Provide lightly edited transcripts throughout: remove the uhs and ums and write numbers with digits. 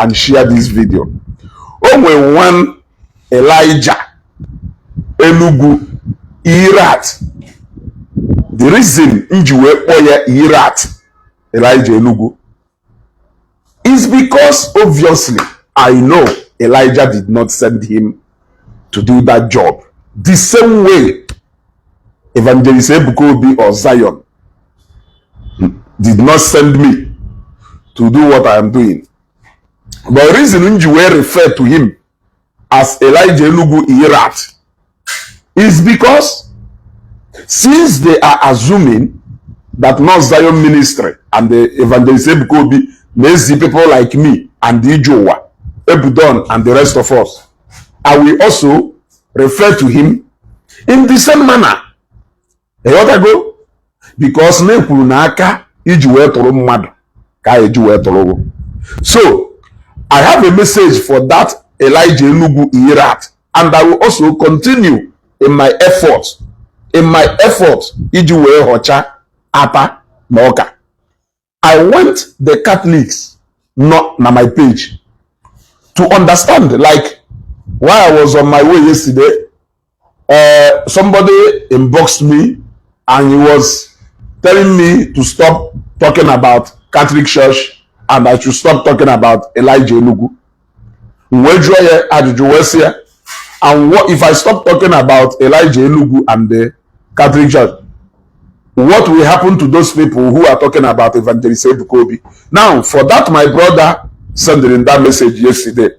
and share this video. Only one Elijah Enugu Irat. The reason Njiwe Oya Irat Elijah Enugu is because obviously I know Elijah did not send him to do that job. The same way Evangelist Ebukobi or Zion did not send me to do what I am doing. But the reason Njiwe referred to him as Elijah Enugu Irat is because since they are assuming that North Zion Ministry and the Evangelist Ebukobi lazy people like me and the Ijowa, Ebudon and the rest of us, I will also refer to him in the same manner. Go? Because so I have a message for that Elijah Enugu Irat, and I will also continue in my efforts. Ijuwe Hocha Apa Moka. I want the Catholics not on my page to understand, like while I was on my way yesterday, somebody inboxed me and he was telling me to stop talking about Catholic Church and I should stop talking about Elijah Enugu. And what if I stop talking about Elijah Enugu and the Catholic Church? What will happen to those people who are talking about Evangelist Ebukobi? Now, for that, my brother sent in that message yesterday.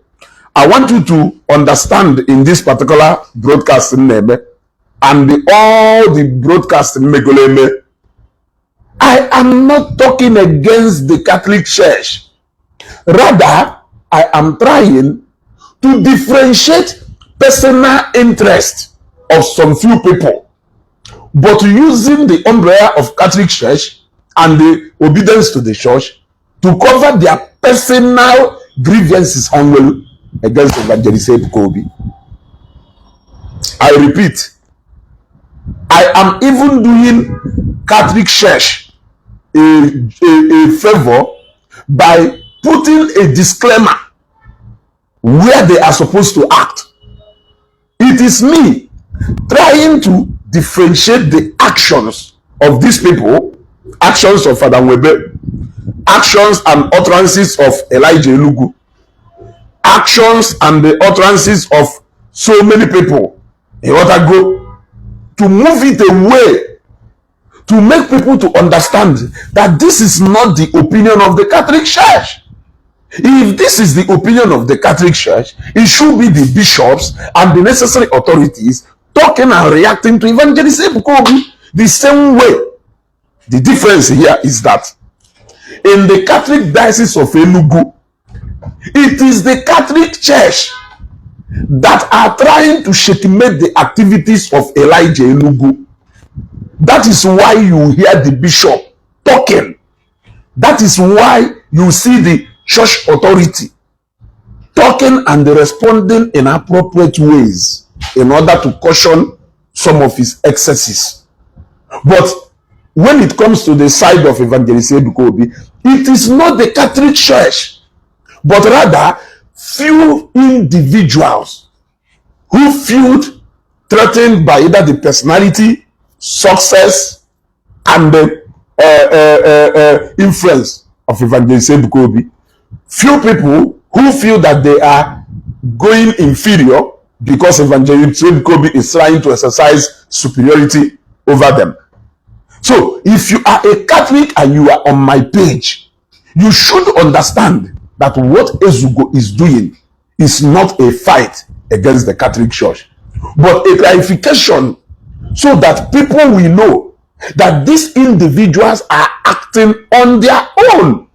I want you to understand in this particular broadcasting name and all the broadcasting megoleme, I am not talking against the Catholic Church. Rather, I am trying to differentiate personal interest of some few people, but using the umbrella of Catholic Church and the obedience to the church to cover their personal grievances against Evangelist Ebukobi. I repeat, I am even doing Catholic Church a favor by putting a disclaimer where they are supposed to act. It is me trying to differentiate the actions of these people, actions of Father Webe, actions and utterances of Elijah Enugu, actions and the utterances of so many people in order to move it away, to make people to understand that this is not the opinion of the Catholic Church. If this is the opinion of the Catholic Church, it should be the bishops and the necessary authorities talking and reacting to Evangelist Ebukobi the same way. The difference here is that in the Catholic Diocese of Enugu, it is the Catholic Church that are trying to checkmate the activities of Elijah Enugu. That is why you hear the bishop talking. That is why you see the church authority talking and responding in appropriate ways in order to caution some of his excesses. But when it comes to the side of Evangelist Ebukobi, it is not the Catholic Church, but rather few individuals who feel threatened by either the personality, success, and the influence of Evangelist Ebukobi. Few people who feel that they are going inferior because Evangelist Ebukobi is trying to exercise superiority over them. So, if you are a Catholic and you are on my page, you should understand that what Ezugo is doing is not a fight against the Catholic Church, but a clarification so that people will know that these individuals are acting on their own.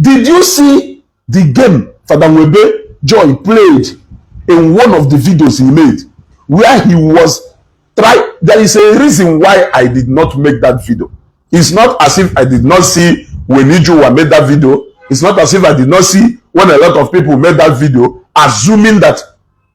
Did you see the game Father Webe Joy played in one of the videos he made where he was trying? There is a reason why I did not make that video. It's not as if I did not see when Ijowa made that video. It's not as if I did not see when a lot of people made that video, assuming that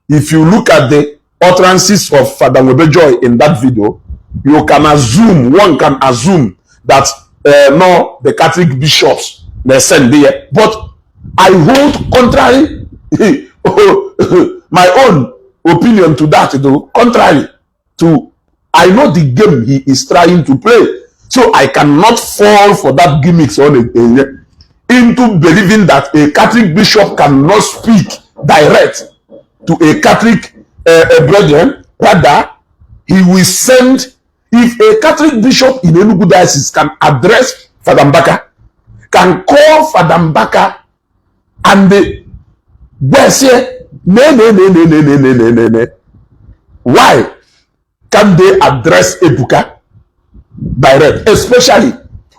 if you look at the utterances of Father Webe Joy in that video, you can assume, one can assume that no, the Catholic bishops they send there. But I hold contrary my own opinion to that, though, contrary to, I know the game he is trying to play. So I cannot fall for that gimmicks on into believing that a Catholic bishop cannot speak direct to a Catholic brethren. Rather, he will send, if a Catholic bishop in Enugu diocese can address Father Mbaka, can call Father Mbaka, and the say, no. Why can they address Ebuka direct, especially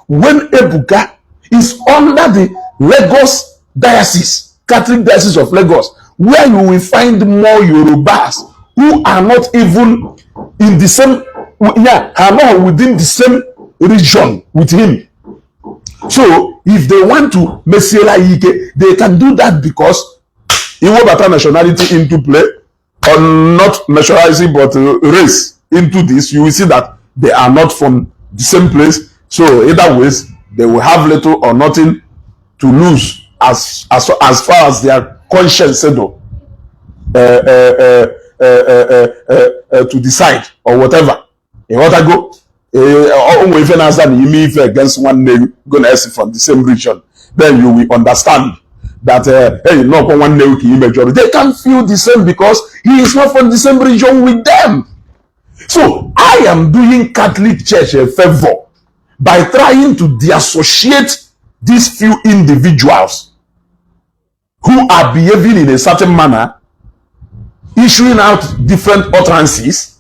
when Ebuka is under the Lagos diocese, Catholic diocese of Lagos, where you will find more Yorubas who are not even in the same, are not within the same region with him. So if they want to Messiela Ike, they can do that because he will better nationality into play, or not nationality but race into this. You will see that they are not from the same place. So either ways, they will have little or nothing to lose as far as their conscience said, to decide or whatever. You want to go? Against one name, gonna ask from the same region, then you will understand that hey, no one name they can feel the same because he is not from the same region with them. So I am doing Catholic Church a favor by trying to dissociate these few individuals who are behaving in a certain manner, issuing out different utterances,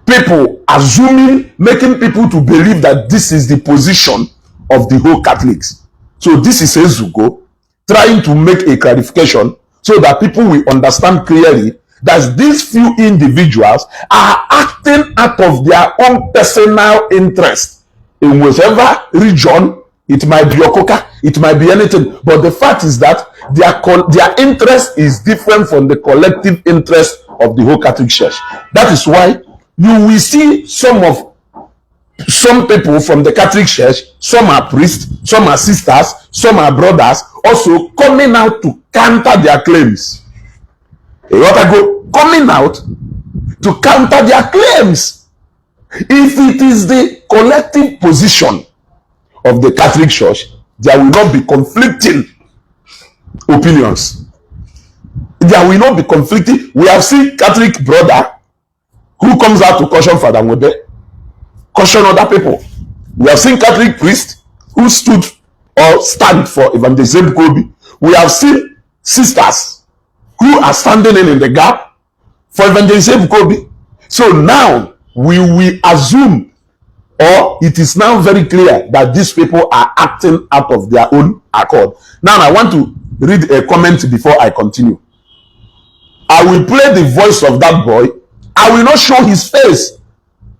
people assuming, making people to believe that this is the position of the whole Catholics. So this is Ezugo trying to make a clarification so that people will understand clearly that these few individuals are acting out of their own personal interest in whatever region. It might be Okoka, it might be anything, but the fact is that their interest is different from the collective interest of the whole Catholic Church. That is why you will see some people from the Catholic Church, some are priests, some are sisters, some are brothers, also coming out to counter their claims. Coming out to counter their claims. If it is the collective position of the Catholic Church, there will not be conflicting opinions. There will not be conflicting. We have seen Catholic brother who comes out to caution Father Mwebe, caution other people. We have seen Catholic priest who stood or stand for Evangelist Kobe. We have seen sisters who are standing in the gap for Evangelist Kobe. So now we will assume, or it is now very clear that these people are acting out of their own accord. Now I want to read a comment before I continue. I will play the voice of that boy. I will not show his face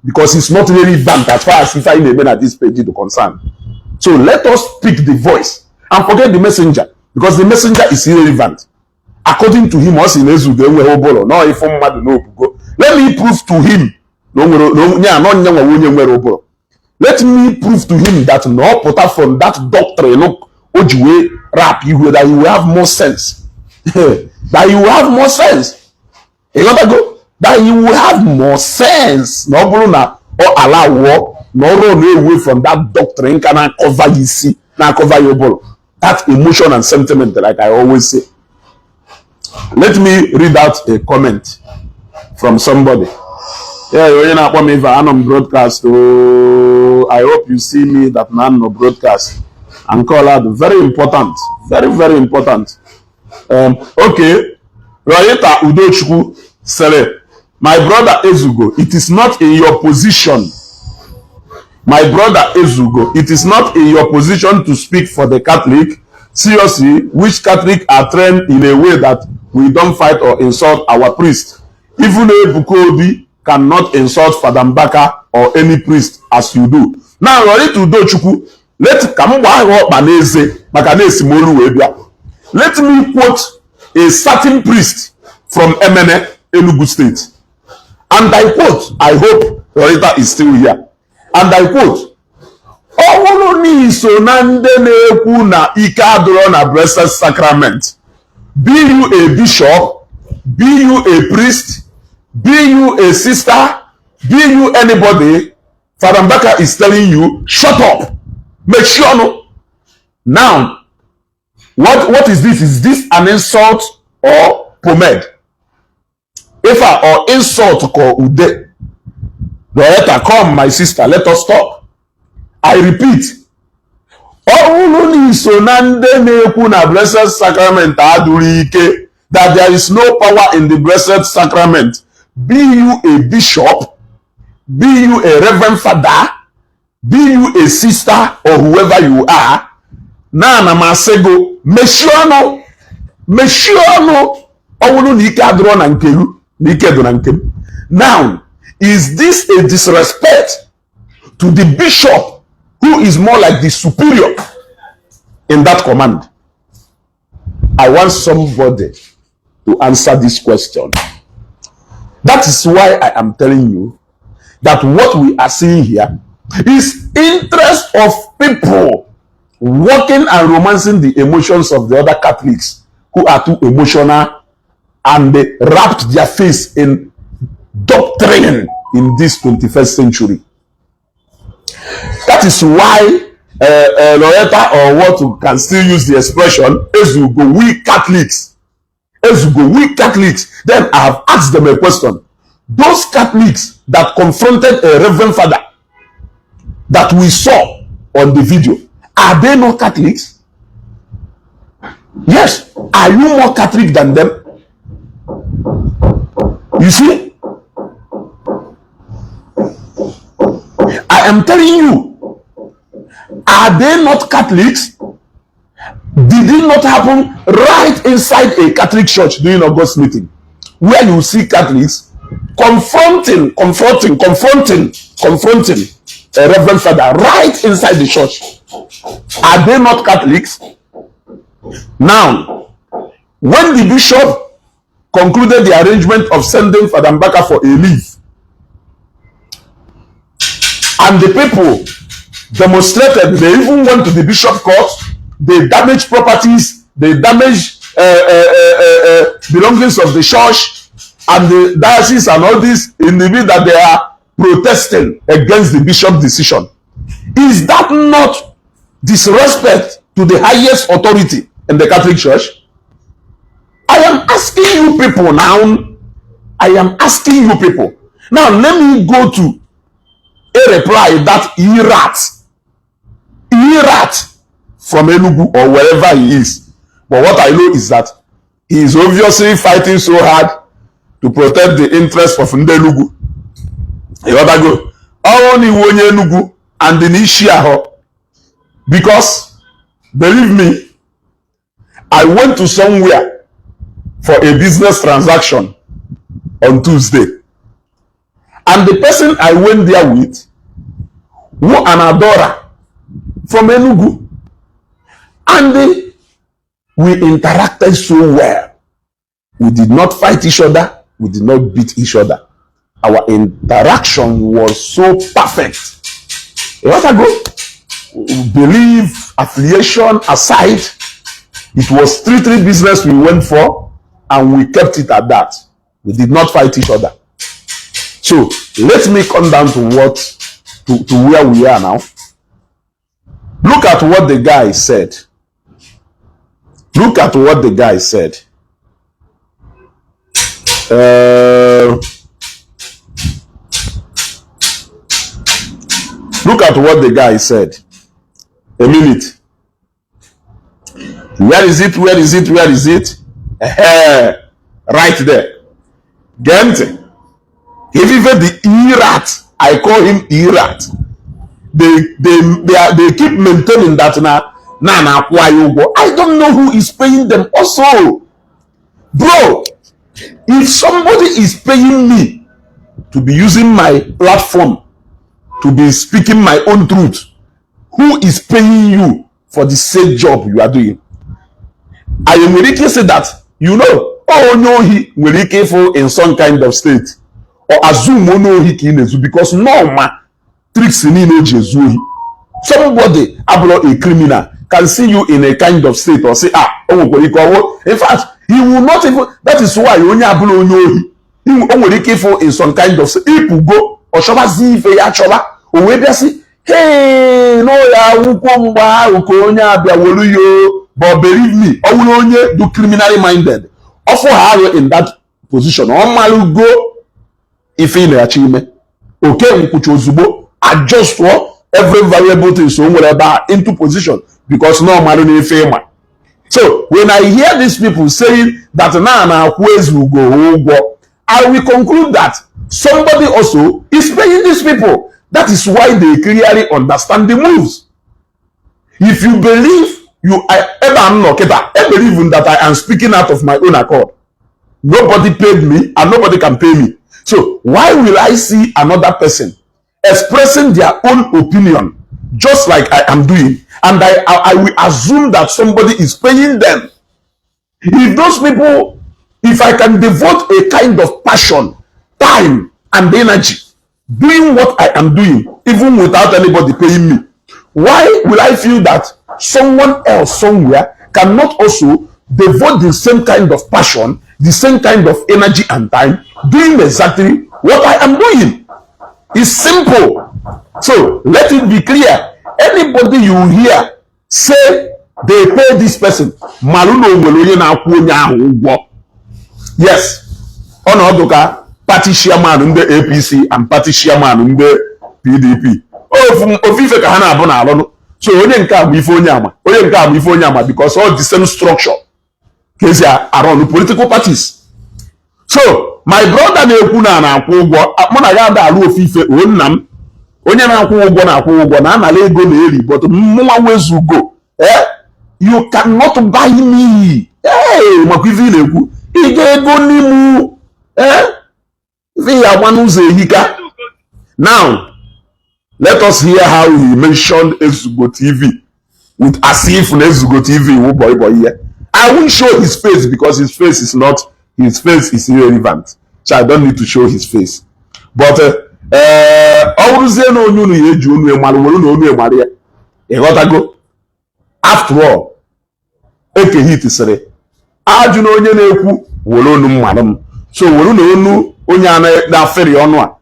because it's not relevant as far as if I remain at this page to concern. So let us pick the voice and forget the messenger, because the messenger is irrelevant. According to him, let me prove to him. Let me prove to him that no put from that doctrine, that you will have more sense. That you will have more sense. That you will have more sense. No, or allow war, no run away from that doctrine. Can I cover you see? Now cover your ball. That emotion and sentiment, like I always say. Let me read out a comment from somebody. Yeah, you're not me if I'm broadcast. Oh, I hope you see me that man no broadcast and call out. Very important, very very important. Okay, Royeta Udochukwu Sele, my brother Ezugo, it is not in your position. My brother Ezugo, it is not in your position to speak for the Catholic. Seriously, which Catholic are trained in a way that we don't fight or insult our priest. Even Ebukobi cannot insult Father Mbaka or any priest as you do. Now, Royeta Udochukwu, let me quote a certain priest from Emene, Enugu State. And I quote, I hope Royeta is still here. And I quote, Ọwụrụ n'iso na ndị na-ekwu na ike adịrọ na blessed sacrament. Be you a bishop, be you a priest, be you a sister, be you anybody, Father Mbaka is telling you, shut up. Make sure no. Now, what is this? Is this an insult or pomade? If or insult or ude. Loretta, come, my sister, let us talk. I repeat. Blessed sacrament that there is no power in the blessed sacrament. Be you a bishop, be you a reverend father, be you a sister or whoever you are. Na masego meshono now, is this a disrespect to the bishop who is more like the superior in that command? I want somebody to answer this question. That is why I am telling you that what we are seeing here is interest of people working and romancing the emotions of the other Catholics who are too emotional, and they wrapped their face in doctrine in this 21st century. That is why Loretta, or what you can still use the expression, Ezugo, we Catholics. Ezugo, we Catholics. Then I have asked them a question. Those Catholics that confronted a reverend father that we saw on the video, are they not Catholics? Yes. Are you more Catholic than them? You see? I am telling you, are they not Catholics? Did it not happen right inside a Catholic church during August meeting, where you see Catholics confronting a reverend father right inside the church? Are they not Catholics? Now, when the bishop concluded the arrangement of sending Father Mbaka for a leave, and the people demonstrated, they even went to the bishop court, they damaged properties, they damaged belongings of the church and the diocese and all this, in the way that they are protesting against the bishop's decision. Is that not disrespect to the highest authority in the Catholic Church? I am asking you people now. I am asking you people. Now let me go to a reply that Irat from Enugu or wherever he is. But what I know is that he is obviously fighting so hard to protect the interests of Ndelugu. You gotta go. Only one Enugu and the Nishiaho. Because, believe me, I went to somewhere for a business transaction on Tuesday. And the person I went there with, who an adorer from Enugu. And we interacted so well. We did not fight each other. We did not beat each other. Our interaction was so perfect. What I go? Belief, affiliation aside, it was strictly business we went for, and we kept it at that. We did not fight each other. So let me come down to where we are now. Look at what the guy said. Look at what the guy said. Look at what the guy said. A minute. Where is it? Where is it? Where is it? Right there. Gente. Even the Irat, I call him Irat. They keep maintaining that I don't know who is paying them. Also, bro, if somebody is paying me to be using my platform to be speaking my own truth, who is paying you for the same job you are doing? I am willing to say that, you know, oh no, he will be careful in some kind of state, or assume no he can, because no man tricks in no Jesus. Somebody, a criminal, can see you in a kind of state or say, in fact, he will not even, that is why you only in some kind of if go or shaba zife ya choba o we bia si hey no ya ukwo mgba ukonya abia wolu yo, but believe me onye do criminally minded offer her in that position o malu go if in ya chime okay nkuchu ozugbo adjust every variable thing so whatever into position because no malu na ife. So when I hear these people saying that na kwes will go, I will conclude that somebody also is paying these people. That is why they clearly understand the moves. If you believe I believe that I am speaking out of my own accord. Nobody paid me and nobody can pay me. So why will I see another person expressing their own opinion just like I am doing, and I will assume that somebody is paying them? If those people, if I can devote a kind of passion, time, and energy doing what I am doing, even without anybody paying me, why will I feel that someone else somewhere cannot also devote the same kind of passion, the same kind of energy and time, doing exactly what I am doing? It's simple. So let it be clear. Anybody you hear say they pay this person, yes, Onodoka, party chairman in the APC and party chairman in the PDP. So only come before Nyama, because all the same structure around the political parties. So my brother Nekuna na Kwogwo, Monagada Alu Fife Onam, onye na Kwogwo na Kwogwo na Anale go na but mwa wezu go. You cannot buy me. Hey, Makwivi Neku. Now, let us hear how he mentioned Igbo TV with as if Igbo TV. I won't show his face because his face is irrelevant. So I don't need to show his face. But after all, eke hit sere aju na onye na-ekwu wolo nu mmadụ. So wolo na onu onye na aferi ọnụ a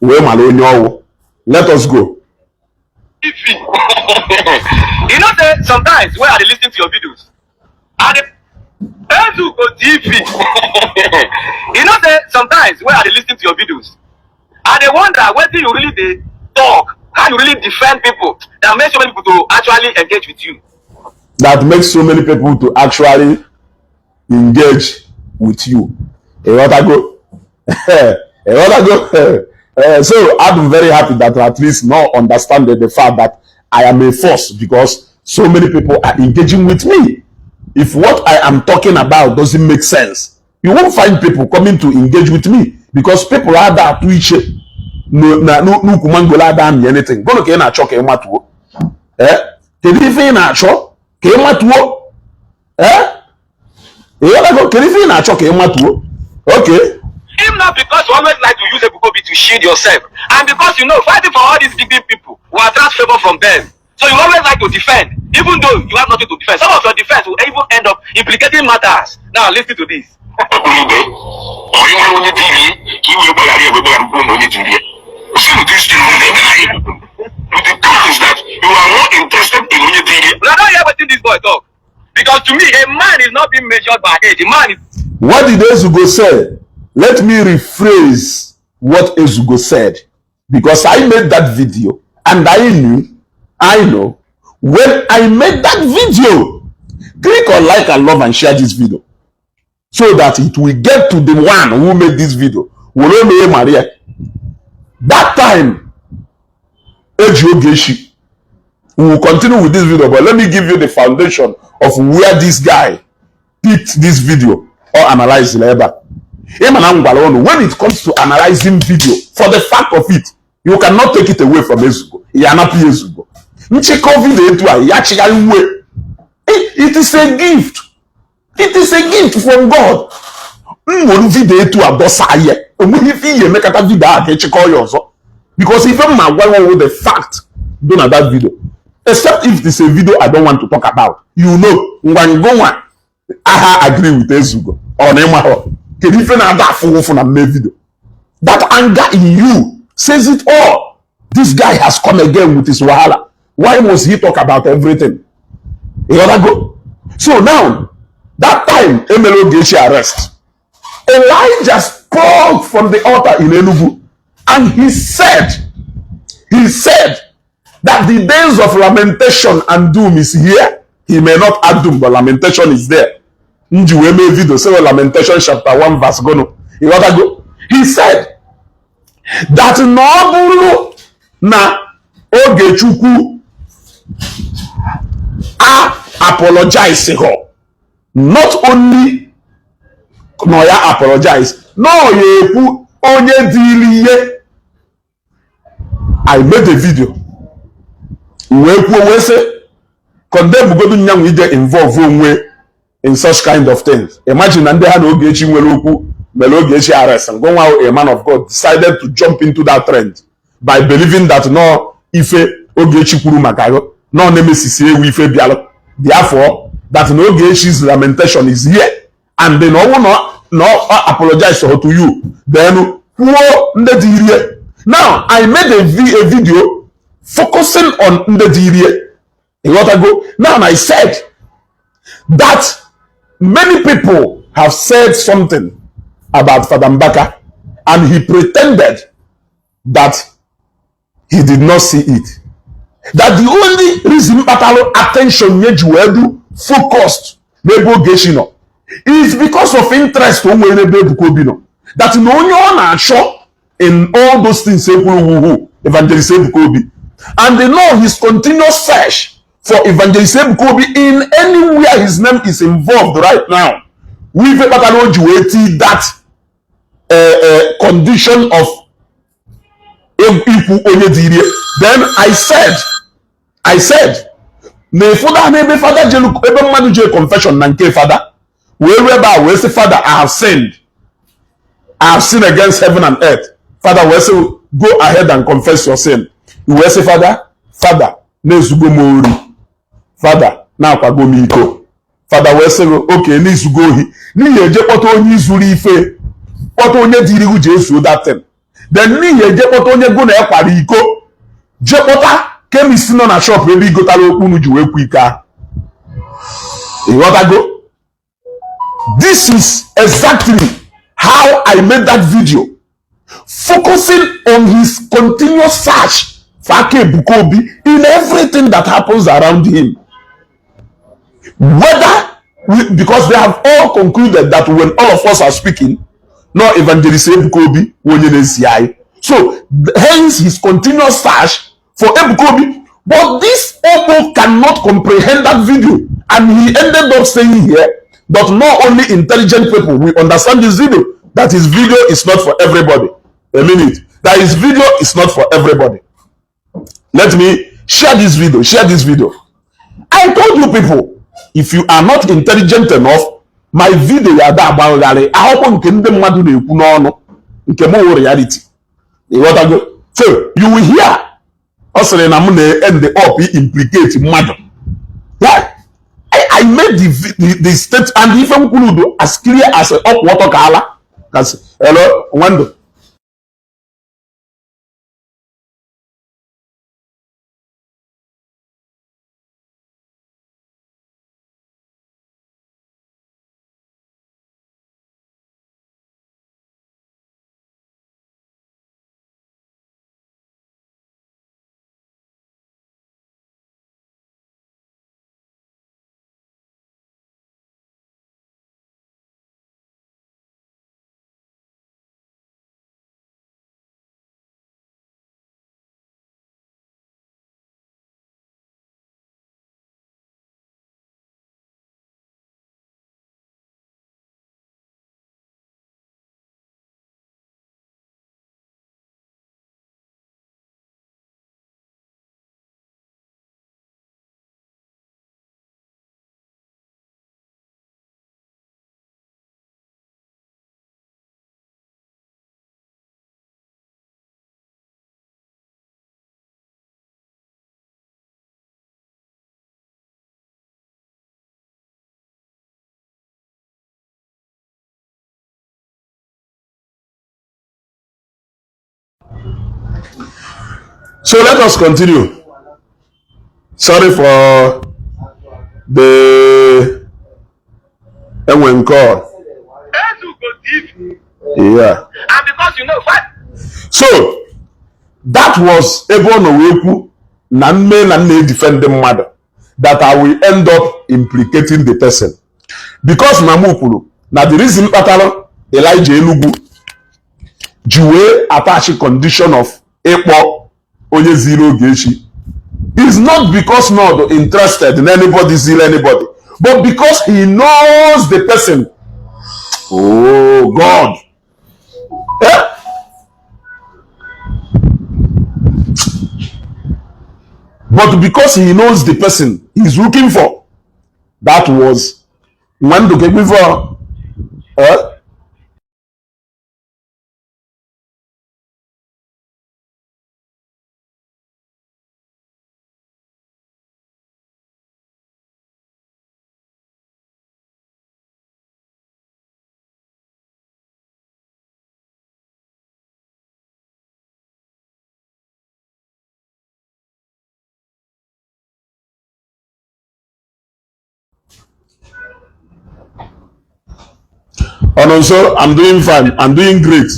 we mara onye ọwụ. Let us go. You know that sometimes when I listen to your videos and Igbo TV you know that sometimes when I listen to your videos and they wonder whether you really they talk, how you really defend people that makes so many people to actually engage with you. That makes so many people to actually engage with you. So I'm very happy that at least now understanding the fact that I am a force because so many people are engaging with me. If what I am talking about doesn't make sense, you won't find people coming to engage with me because people are there to each no kumangola dan anything. Go look na choke ematuo. Kedife na cho ke ematuo. Kedife na cho ke ematuo. Okay. If not because you always like to use a Igbo to shield yourself, and because you know fighting for all these big people will attract favor from them, so you always like to defend, even though you have nothing to defend. Some of your defense will even end up implicating matters. Now listen to this. But the truth is that you are more interested in unity. I don't hear what this boy talk, because to me a man is not being measured by age. A man is. What did Ezugo say? Let me rephrase what Ezugo said, because I made that video and I know when I made that video, click on like and love and share this video so that it will get to the one who made this video. Maria. That time, we will continue with this video, but let me give you the foundation of where this guy picked this video or analyzed labor. When it comes to analyzing video, for the fact of it, you cannot take it away from Ezugo. It is a gift. It is a gift from God. Because even my wife with the fact don't have that video. except if it's a video I don't want to talk about. You know, Ngwangongwa, I agree with Ezugo. On Emaho. Can you find that fool from a video? That anger in you says it all. This guy has come again with his wahala. Why must he talk about everything? You gotta go. So now, that time, Emelo Gechi arrest. Elijah spoke from the altar in Enugu, and he said that the days of lamentation and doom is here. He may not add doom, but lamentation is there. Njuweme video say Lamentation chapter 1 verse gono. You gotta go. He said that no na Ogechukwu apologize her. Not only no ya apologize, no yeku onye diliye. I made a video. We say condemn go do nyam we get involved in such kind of things. Imagine and they had Ogechi Weloku, Melogechi arrest, and go out a man of God decided to jump into that trend by believing that no Ife Ogechi Kuru Makayo, no Nemesis Ife Bialo. Therefore, that no Ogechi's lamentation is here, and they no apologize to you. Then now I made a video focusing on Ndedirie. You got to go. Now I said that many people have said something about Father Mbaka, and he pretended that he did not see it. That the only reason Batalo attention Yejuedu focused Nebo Geshino is because of interest on that no one sure in all those things Evangelist Ebukobi, and they know his continuous search for Evangelist Ebukobi in anywhere his name is involved right now. We've that condition of then I said me father maybe father jelu ebe mmadu je confession na nke father we say father I have sinned against heaven and earth. Father we say go ahead and confess your sin. We say father nezugo mori father na akwago mi iko. Father we say okay nezugo hi ni ye je kpoto onye izuru ife kpoto onye dirigu je ezu that thing. Then ni ye je kpoto onye go na ekwari iko je kpota kemisi no na shop ebe igotala okwu nu ji we ku ika. You want to go? This is exactly how I made that video, focusing on his continuous search for Bukobi in everything that happens around him. Because they have all concluded that when all of us are speaking, no Evangelist Bukobi wonye. So hence his continuous search for Ebukobi. But this Obo cannot comprehend that video, and he ended up saying here that not only intelligent people will understand this video, that his video is not for everybody. A minute. That his video is not for everybody. Let me share this video. Share this video. I told you people, if you are not intelligent enough, my video ya da about I hope nke mmadu na-ekwu n'ọnụ nke mo reality. So you will hear us na m na end up implicate mmadu. Yeah. I made the state and even Kuludo as clear as a up water color. Hello, Wando. So let us continue. Sorry for the call. Yeah. And because you know what? So that was Ebon Oweku na defend the mother that I will end up implicating the person. Because Namukulu, now the reason Patalo Elijah Elugu Juwe attach condition of Epo Onye Zero Geshi is not because not interested in anybody zeal anybody, but because he knows the person. Oh God. Eh? But because he knows the person he's looking for, that was when to get before. And also, I'm doing fine. I'm doing great.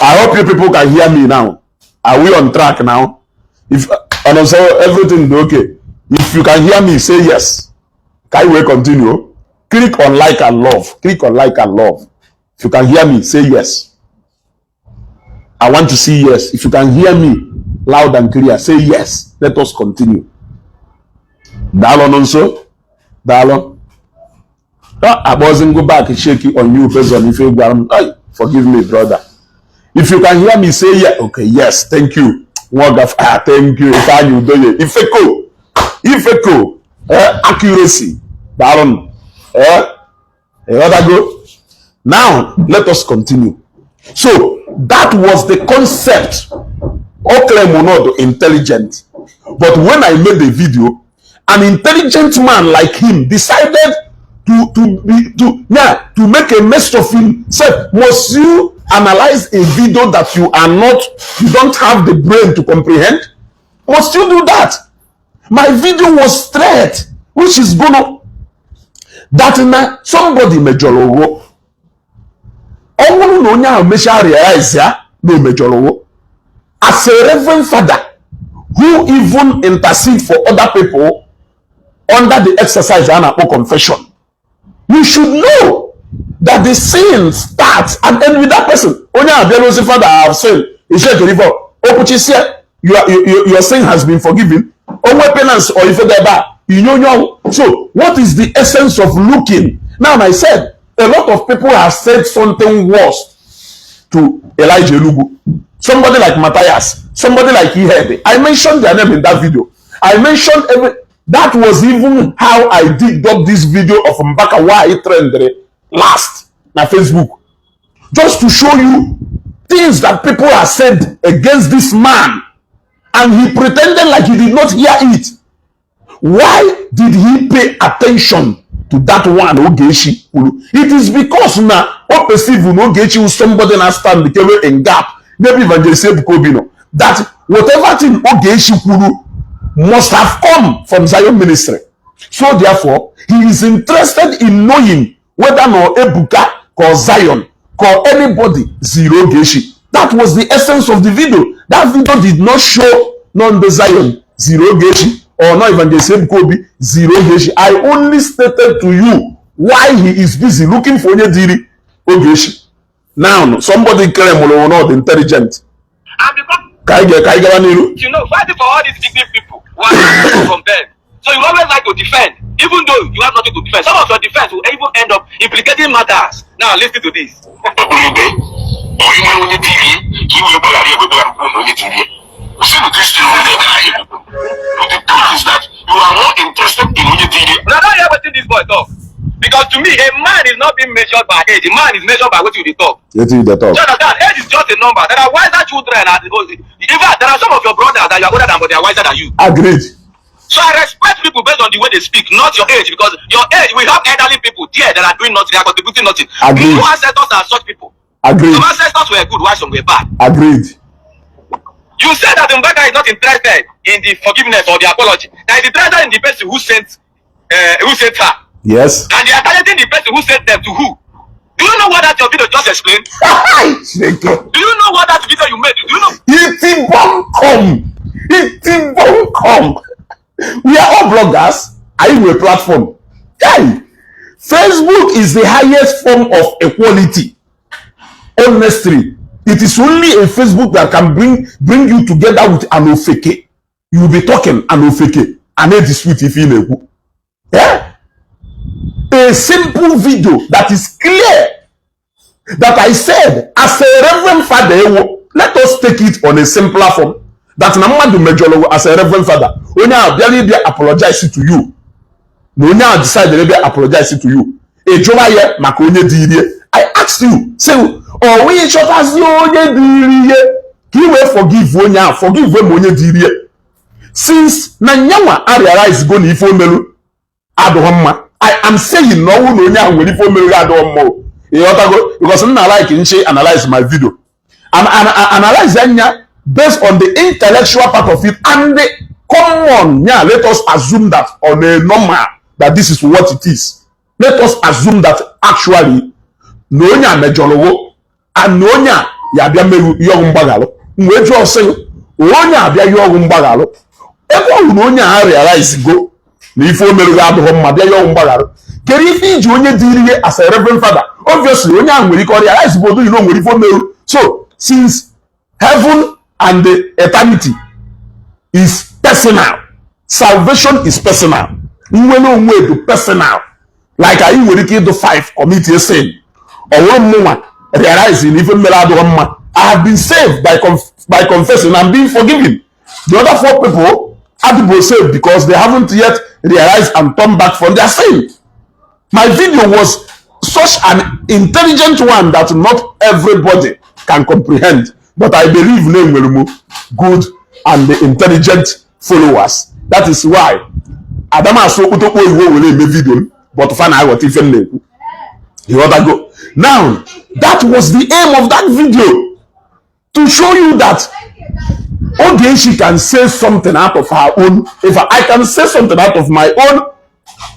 I hope you people can hear me now. Are we on track now? If and also everything okay. If you can hear me, say yes. Can we continue? Click on like and love. Click on like and love. If you can hear me, say yes. I want to see yes. If you can hear me loud and clear, say yes. Let us continue. Dalon also. Dalon. I wasn't go back and shake it on you, person. If you forgive me, brother. If you can hear me, say yeah. Okay, yes, thank you. Thank you. Ifeko. Accuracy. Baron. Go. Now, let us continue. So, that was the concept. Okle intelligent. But when I made the video, an intelligent man like him decided to make a mess of himself. Must you analyze a video that you don't have the brain to comprehend? Must you do that? My video was straight, which is gonna that na somebody mejolowo. Owo no nya mesha realize ya no mejolowo. As a reverend father who even intercede for other people under the exercise and confession, you should know that the sin starts and end with that person. Onya father I have sinned. He said to river, your sin has been forgiven. Penance or if you know. So what is the essence of looking? Now I said a lot of people have said something worse to Elijah Elugu. Somebody like Matthias, somebody like Ihebe. I mentioned their name in that video. I mentioned that was even how I did up this video of Mbaka why it trended last na Facebook. Just to show you things that people have said against this man. And he pretended like he did not hear it. Why did he pay attention to that one Ogechi? It is because now what perceive Ogechi was somebody that stand the in gap. Maybe Evangelist Bukobino. That whatever thing Ogechi must have come from Zion ministry. So therefore, he is interested in knowing whether no Ebuka or Zion or anybody zero Geshi. That was the essence of the video. That video did not show none the Zion zero Geshi or not even the same Kobe zero Geshi. I only stated to you why he is busy looking for Yediri Ogeshi. Now, somebody claim or not intelligent. And because you know, fighting for all these big people from them. So you always like to defend, even though you have nothing to defend. Some of your defense will even end up implicating matters. Now listen to this. Now don't hear what this boy talk. Because to me, a man is not being measured by age. A man is measured by what you talk. What you talk? Jonathan, age is just a number. There are wiser children. In fact, there are some of your brothers that you are older than, but they are wiser than you. Agreed. So I respect people based on the way they speak, not your age. Because your age, we have elderly people there that are doing nothing, they are contributing nothing. Agreed. Your ancestors are such people. Agreed. Some ancestors were good, while some were bad. Agreed. You said that Mbaka is not interested in the forgiveness or the apology. That is interested in the person who sent her. Yes. And they are targeting the person who sent them to who? Do you know what that your video just explained? Do you know what that video you made? Do you know? It won't come. We are all bloggers. Are you a platform? Guy, Facebook is the highest form of equality. Honestly, it is only a Facebook that can bring you together with an ofeke. You will be talking an ofeke and it is sweet if you yeah? A simple video that is clear that I said as a reverend father, let us take it on a simpler form. That Namadu Majolo as a reverend father, when I apologize to you. No, now decide to apologize to you. A Joya Maconia Didi. I asked you, say, oh, we shot as you he will forgive Wonya, forgive Wonya Didi. Since Nanyama realize go ni for melu Adohama, I am saying no one will for melu Adomo. Because I'm not like analyze my video. Analyze Anya based on the intellectual part of it and the common. Yeah, let us assume that on a normal that this is what it is. Let us assume that actually Nonya Majolowo and Nonya Yabia Young Bagalo. Which you say, Nonya Abia Young Bagalo. Everyone Nonya realize go. Before Melgado Home Mabia Young Bagalo. Can you feed Junior Diri as a reverend father? Obviously, Nonya will realize what you know before Mel. So, since heaven and the eternity is personal, salvation is personal. We no way to personal. Like I will kill the 5 commit a sin. Or one moment realizing even Melado I have been saved by confessing and being forgiven. The other 4 people have to be saved because they haven't yet realized and turned back from their sin. My video was such an intelligent one that not everybody can comprehend. But I believe name will remove good and the intelligent followers. That is why Adama so utoko iwo will make video, but find out what even name. You want to go now? That was the aim of that video, to show you that okay, she can say something out of her own. If I can say something out of my own,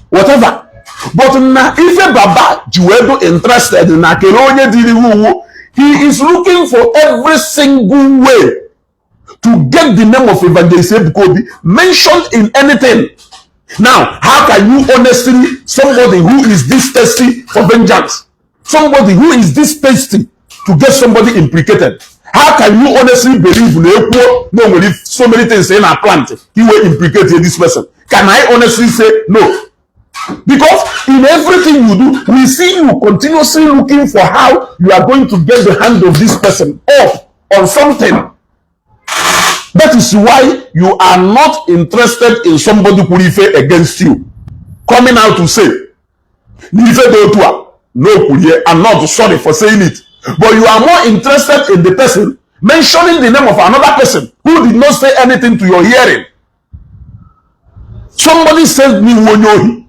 whatever. But now, if a Baba Juedo interested in Akeronye Diriwu, he is looking for every single way to get the name of Evangelist Ebukobi mentioned in anything. Now, how can you honestly, somebody who is this thirsty for vengeance, somebody who is this thirsty to get somebody implicated, how can you honestly believe no, if so many things in our plant, he will implicate this person? Can I honestly say no? Because in everything you do, we see you continuously looking for how you are going to get the hand of this person off on something. That is why you are not interested in somebody who refer against you. Coming out to say, no, I'm not sorry for saying it. But you are more interested in the person mentioning the name of another person who did not say anything to your hearing. Somebody said me wonyohi.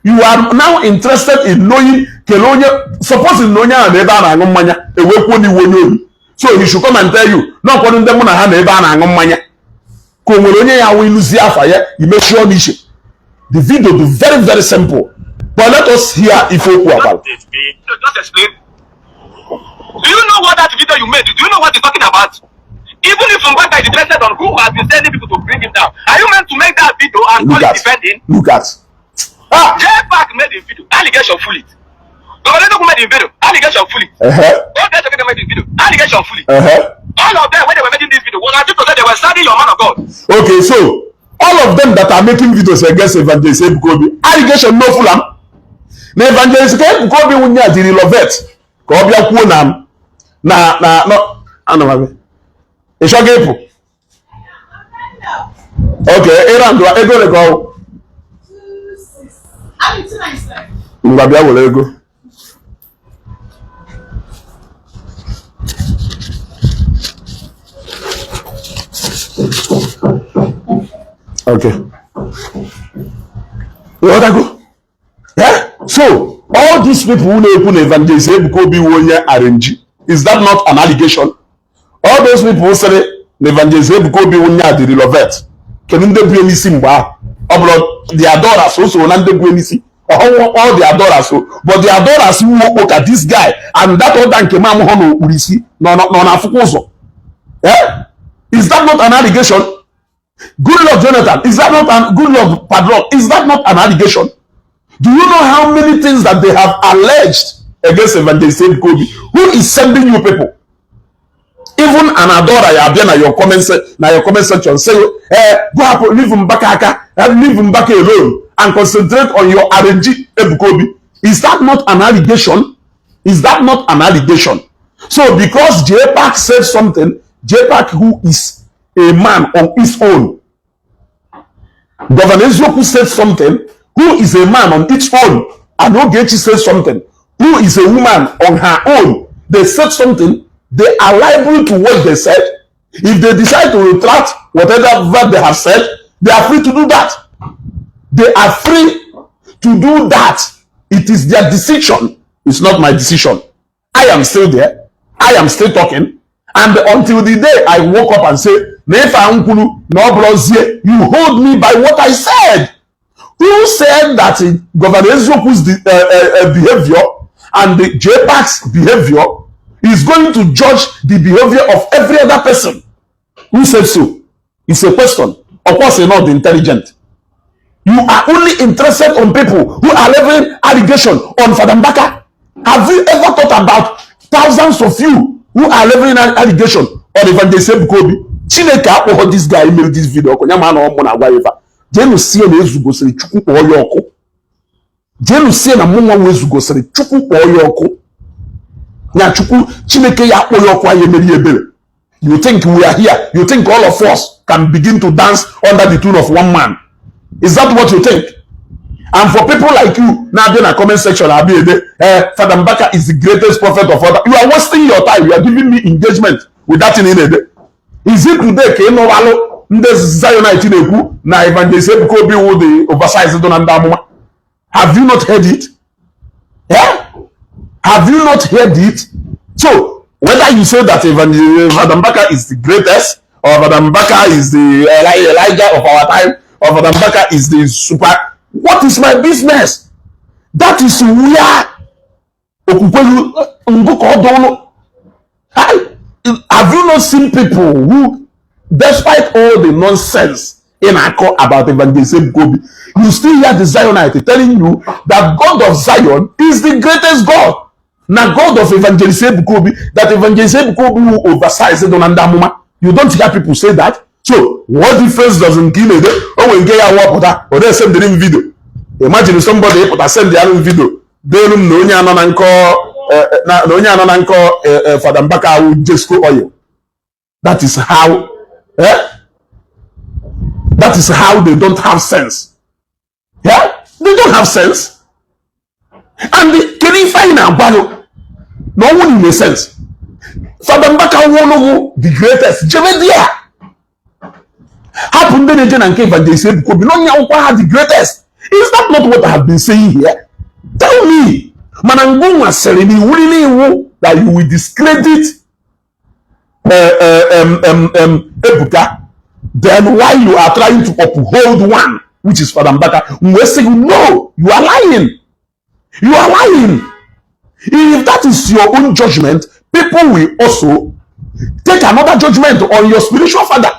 You are now interested in knowing Kelonya. Supposing Nonya and Eba and Manya, a weapon wonyohi. So he should come and tell you, not calling them on a hand Eba and Manya. Komolonya will lose the fire, you make sure mission. The video is very, very simple. But let us hear if you about. Just explain. Do you know what that video you made? Do you know what he's talking about? Even if Mbaka is interested on who has been sending people to bring him down, are you meant to make that video and call it defending? Look at. J-Pack made the video, allegation full it. Governor made the video, allegation full it. All that made the video, allegation full it. All of them, when they were making this video, was as if to say they were standing your man of God. Okay, so all of them that are making videos against Evangelist Ebukobi, allegation no full am. Na Evangelist Ebukobi wunya diri lovet. Ko bia kwuo na no anamabe. Ishogepu. Okay, Iran do ego le go. Mbabia wole ego. Okay. You want to go? Yeah? So, all these people who open Evangelist Ebukobi Wonya RNG, is that not an allegation? All those people who say, Evangelist Ebuka Obi wunya the Relovet. Can you be any simba? The adorers also na ndebwe all the adorers, but the adorers who look at this guy and that other Nkemam Hono Urisi, no Afukoso. Eh? Is that not an allegation? Good Lord Jonathan, is that not an good Lord Padlock? Is that not an allegation? Do you know how many things that they have alleged against Evangelist Ebuka Obi? Who is sending you people? Even an adorer, you have been at your comment section, say, go up, leave him back, leave him back alone, and concentrate on your RNG Ebuka Obi. Is that not an allegation? Is that not an allegation? So, because JPAC said something, JPAC, who is a man on his own, Governor Eziokwu said something, who is a man on its own, and Ogechi said something, who is a woman on her own. They said something. They are liable to what they said. If they decide to retract whatever they have said, they are free to do that. They are free to do that. It is their decision. It's not my decision. I am still there. I am still talking. And until the day I woke up and say, you hold me by what I said. Who said that Governor Ezioku's behavior and the JPAC's behavior is going to judge the behavior of every other person? Who said so? It's a question. Of course, you're not intelligent. You are only interested on people who are leveling allegation on Father Mbaka. Have you ever thought about thousands of you who are leveling an allegation on Evangelist Ebuka Obi? Chineke akpọghọ this guy made this video. Jenu sie na ezugosiri chukwu kpọọ ya ọkụ. Jenu sie na mụnwa wee zugosiri chukwu kpọọ ya ọkụ. Na chukwu Chineke ya akpọ ya ọkụ anyị emeri ebere. You think we are here? You think all of us can begin to dance under the tune of one man? Is that what you think? And for people like you, now in a comment section, I'll be Father Mbaka is the greatest prophet of all. You are wasting your time. You are giving me engagement with that in it. Is it today? Zionite na Evangelist Ebuka Obi will the oversized Donandamuma. Have you not heard it? Yeah? Have you not heard it? So, whether you say that Father Mbaka is the greatest, or Father Mbaka is the Elijah of our time, or Father Mbaka is the super, what is my business? That is where have you not seen people who, despite all the nonsense in Akko about Evangelist Ebuka Obi, you still hear the Zionite telling you that God of Zion is the greatest God. Now God of Evangelist Ebuka Obi, that Evangelist Ebuka Obi will oversize it on Andamuma. You don't hear people say that. So what difference does it give? Oh, when get or they send the video. Imagine somebody put send the other video. They don't know Father Mbaka will just go oil. That is how. That is how they don't have sense. Yeah, they don't have sense. And can you find out? No one in a sense. Father Mbaka won the greatest. Jevedia happened then again and came and they said, "Could be no the greatest." Is that not what I have been saying here? Tell me, Manangunga Sereni, that you will discredit Ebuka, then why you are trying to uphold one, which is Father Mbaka? We're saying, no, you are lying. You are lying. If that is your own judgment, people will also take another judgment on your spiritual father.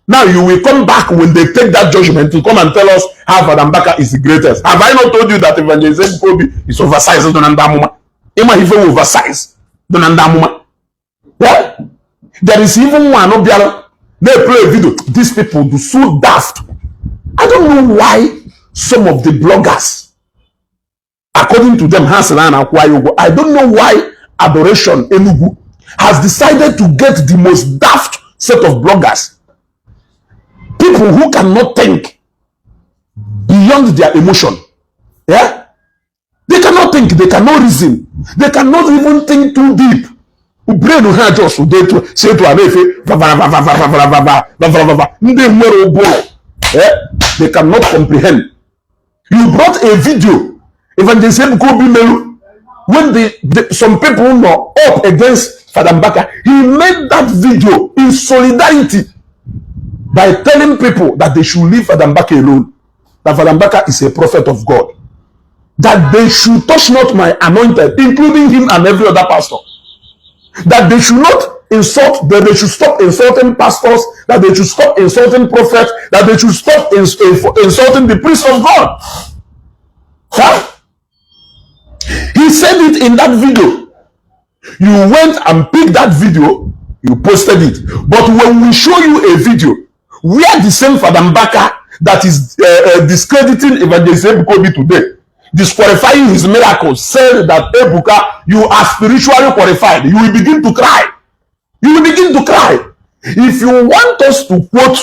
Now you will come back when they take that judgment to come and tell us how Father Mbaka is the greatest. Have I not told you that Evangelist Ebuka Obi is oversized on Andamuma? Ima even oversized on Andamuma. Yeah? There is even one they play a video. These people do so daft. I don't know why some of the bloggers, according to them, I don't know why Adoration Enugu has decided to get the most daft set of bloggers. People who cannot think beyond their emotion. Yeah? They cannot think, they cannot reason, they cannot even think too deep. Brain will have just say to they cannot comprehend. You brought a video, Evangelist Ebuka Obi when some people know up against Father Mbaka, he made that video in solidarity by telling people that they should leave Father Mbaka alone. That Father Mbaka is a prophet of God. That they should touch not my anointed, including him and every other pastor. That they should not insult, that they should stop insulting pastors, that they should stop insulting prophets, that they should stop insulting the priest of God. Huh? He said it in that video. You went and picked that video, you posted it. But when we show you a video where the same Father Mbaka that is discrediting Evangelist Ebukobi today, disqualifying his miracles, said that Ebuka, you are spiritually qualified, you will begin to cry. You will begin to cry. If you want us to quote,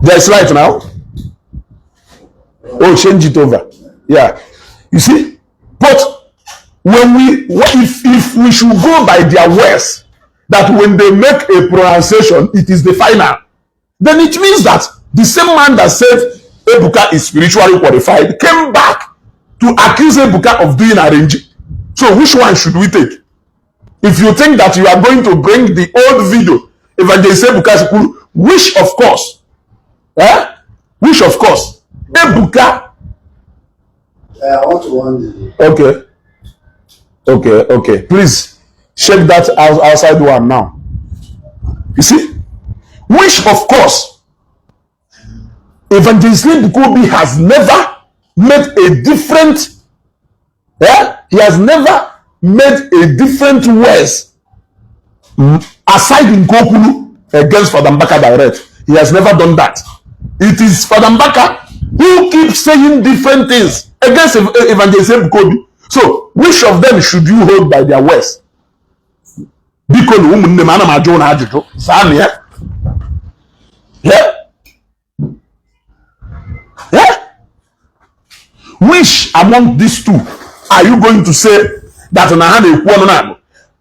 there's right now. Oh, change it over. Yeah. You see? But when if we should go by their words, that when they make a pronunciation, it is the final, then it means that the same man that said Ebuka is spiritually qualified came back to accuse Ebuka of doing arranging. So which one should we take? If you think that you are going to bring the old video, Evangelist Ebuka, which of course, Ebuka. I want to wonder. Okay. Please check that outside one now. You see, which of course, Evangelist Ebuka has never made a different. He has never made a different words aside in Kokulu against Father Mbaka direct. He has never done that. It is Father Mbaka who keeps saying different things against Evangelist Ebukobi. So, which of them should you hold by their words? Because which among these two are you going to say that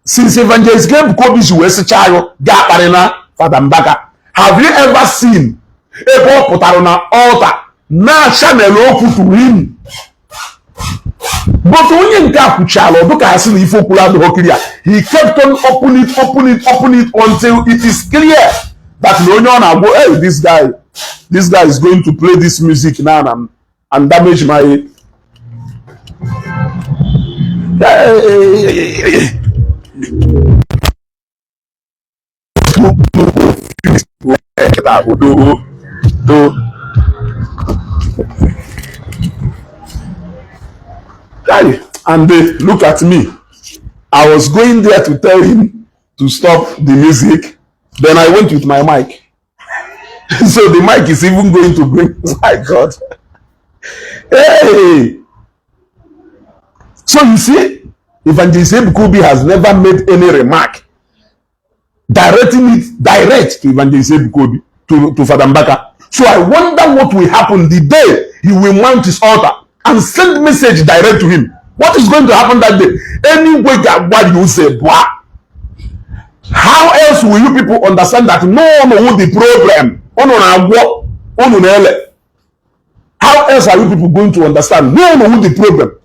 since Evangelist Ebukobi's West Chayo Gaparina Father Mbaka, have you ever seen a put on an altar na channel okwu to him? But when you get Kuchalo, look at him, he kept on opening it until it is clear that no one go, hey, this guy is going to play this music now and damage my. And they look at me. I was going there to tell him to stop the music. Then I went with my mic. So the mic is even going to bring. My God. Hey. So you see, Evangelist Ebukobi has never made any remark directing it direct to Evangelist Ebukobi, to Father Mbaka. So I wonder what will happen the day he will mount his altar and send message direct to him. What is going to happen that day? Anyway, what you say, boy. How else will you people understand that no the problem? How else are you people going to understand? No the problem.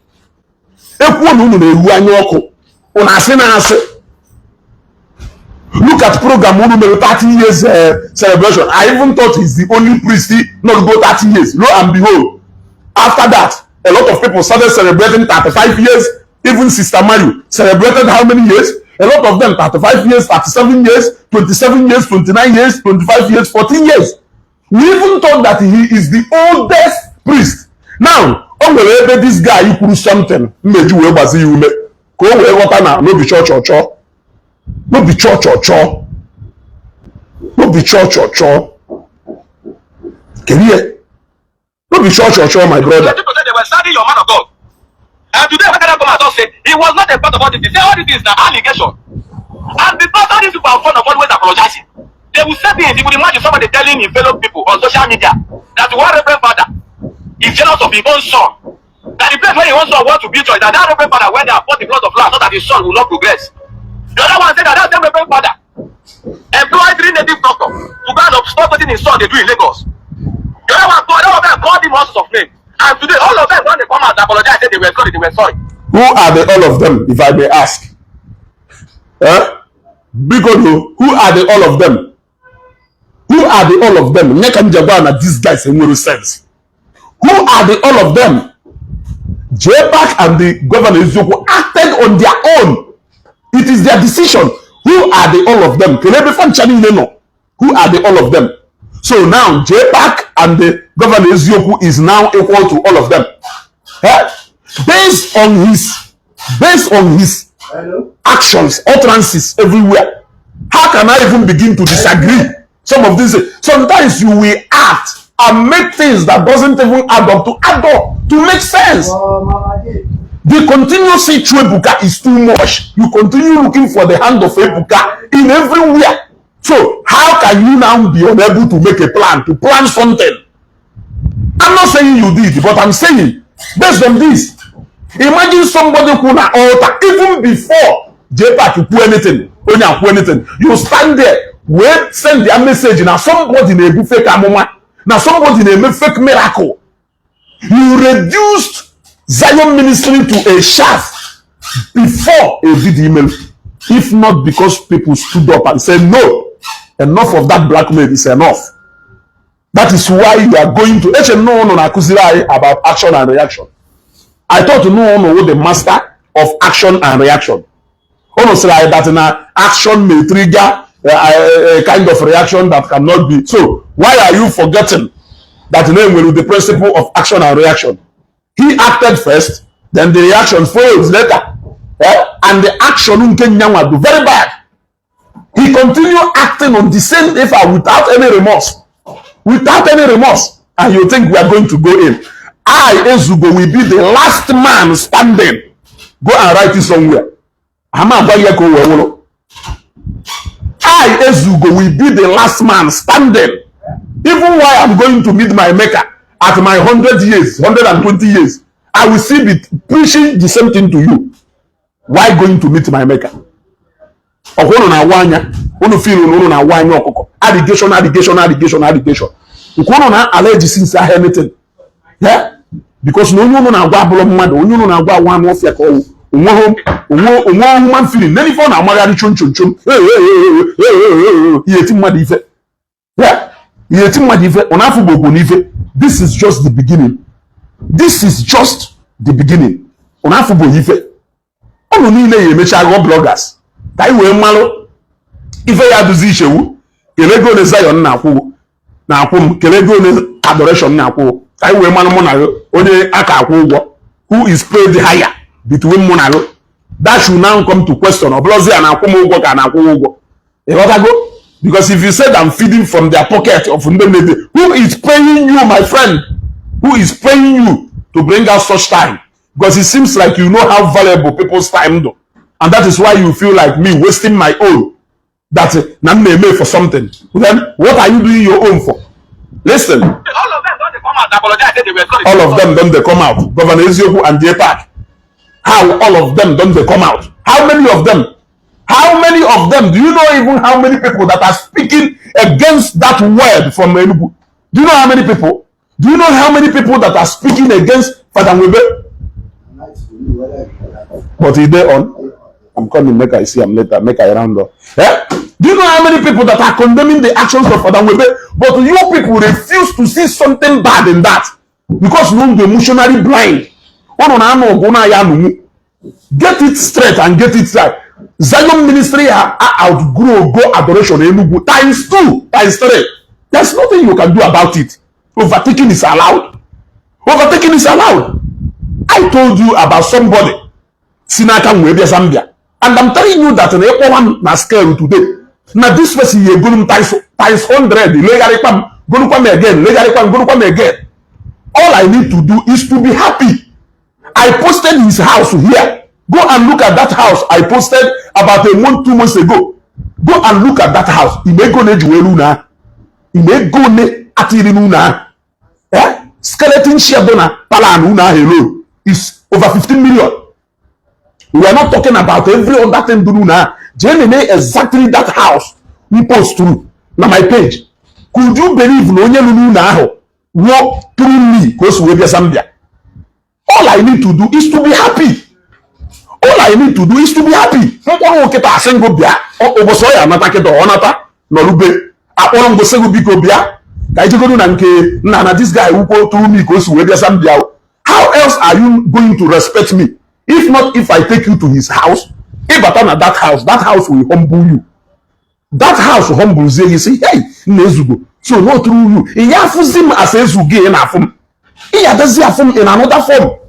Look at program 30 years celebration. I even thought he's the only priest not go 30 years. Lo and behold, after that, a lot of people started celebrating 35 years. Even Sister Mario celebrated how many years? A lot of them 35 years, 37 years, 27 years, 29 years, 25 years, 14 years. We even thought that he is the oldest priest. Now, this guy, you could something. No be church or church. No be church or church. No be church or church. Can you hear? No be church or church, my brother. They were studying your man of God. And today, when I come out and say, he was not a part of all this. They say all this is an allegation. And because all these people are fond of always apologizing, they will say things. You would imagine somebody telling his fellow people on social media that one Reverend Father is jealous of his own son. That the place where his own son wants to be church, that Reverend Father, where they have fought the blood of love, so that his son will not progress. The other one said that that Reverend Father employed 3 native doctors to go and stop what his son they do in Lagos. The other one, all of them called him all sorts of names. And today, all of them, when they come out and apologize, said they were sorry, they were sorry. Who are the all of them, if I may ask? Because who are the all of them? Who are the all of them? These guys in no sense. Who are the all of them? JPAC and the governor Izoko acted on their own. It is their decision. Who are the all of them? Who are the all of them? So now JPAC and the governor Izoko is now equal to all of them. Based on his actions, utterances everywhere. How can I even begin to disagree? Some of these, sometimes you will act and make things that doesn't even add up to make sense. The continuous say Ebuka is too much. You continue looking for the hand of Ebuka in everywhere. So how can you now be unable to make a plan, to plan something? I'm not saying you did, but I'm saying based on this. Imagine somebody who na altar even before JPAC do anything, you stand there, wait, send their message. Now somebody may do fake amoma. Now somebody may make fake miracle. You reduced Zion ministry to a shaft before a video email, if not because people stood up and said no, enough of that blackmail is enough. That is why you are going to about action and reaction. I thought to know the master of action and reaction. Almost like that in action may trigger a kind of reaction that cannot be. So why are you forgetting that name with the principle of action and reaction? He acted first, then the reaction follows later. And the action was very bad. He continued acting on the same effort without any remorse. Without any remorse. And you think we are going to go in. I, Ezugo, will be the last man standing. Go and write it somewhere. I, Ezugo, will be the last man standing. Even while I'm going to meet my maker at my 100 years, 120 years, I will still be preaching the same thing to you. Why going to meet my maker? Allegation. Anything. Yeah? Because no one na gwa problem mad, onyu no na gwa one of your call. Human feeling. Nani for na mari chun. Yeah? This is just the beginning. This is just the beginning. Ono ni ile yemecha go bloggers. Kai we malo. Ife ya duzi shewu. Kelego ne Zion na akwu. Na akwu kelego ne Adoration na akwu. Kai we malo mo na onye aka akwu ugwo. Who is paid higher between mo na lo? That should now come to question. Oblozi and akwu mo ugwo ka na akwu ugwo. Go? Because if you said I'm feeding from their pocket of Ndemede, who is paying you, my friend? Who is paying you to bring out such time? Because it seems like you know how valuable people's time do. And that is why you feel like me wasting my own. That Nam made for something. Then what are you doing your own for? Listen. All of them don't come out. Apologize. They were sorry. All of them don't they come out. Governor Ezioku and JPAC. How all of them don't they come out? How many of them? How many of them? Do you know even how many people that are speaking against that word from Enugu? Do you know how many people? Do you know how many people that are speaking against Father Nwebe? But is they on? I'm coming, make I see him later, make I round up. Yeah? Do you know how many people that are condemning the actions of Father Nwebe? But you people refuse to see something bad in that. Because you are emotionally blind. Get it straight and get it right. Zion ministry outgrow go Adoration Enugu times 2, times 3. There's nothing you can do about it. Overtaking is allowed. Overtaking is allowed. I told you about somebody. Sinaka Mwebia Zambia. And I'm telling you that in April 1 na scale today. Now this person here going times 100. Legally come again. All I need to do is to be happy. I posted his house here. Go and look at that house I posted about 2 months ago. Go and look at that house. Skeleton Shebona Palanuna Hello is over 15 million. We are not talking about every other thing to do now. Generally, exactly that house we post through now my page. Could you believe no now walk through me because we be Zambia? All I need to do is to be happy. All I need to do is to be happy. I single bia. Oboso ya nata kedo onata no lube. Akporo ngo single biko bia. Ka ije go na nke na this guy who go through me go we bia sam bia. How else are you going to respect me? If not, if I take you to his house, if at that house will humble you. That house humbles you. You say, hey, Nezugo. So not through you. He has him as a Zugi in a form. He has him in another form.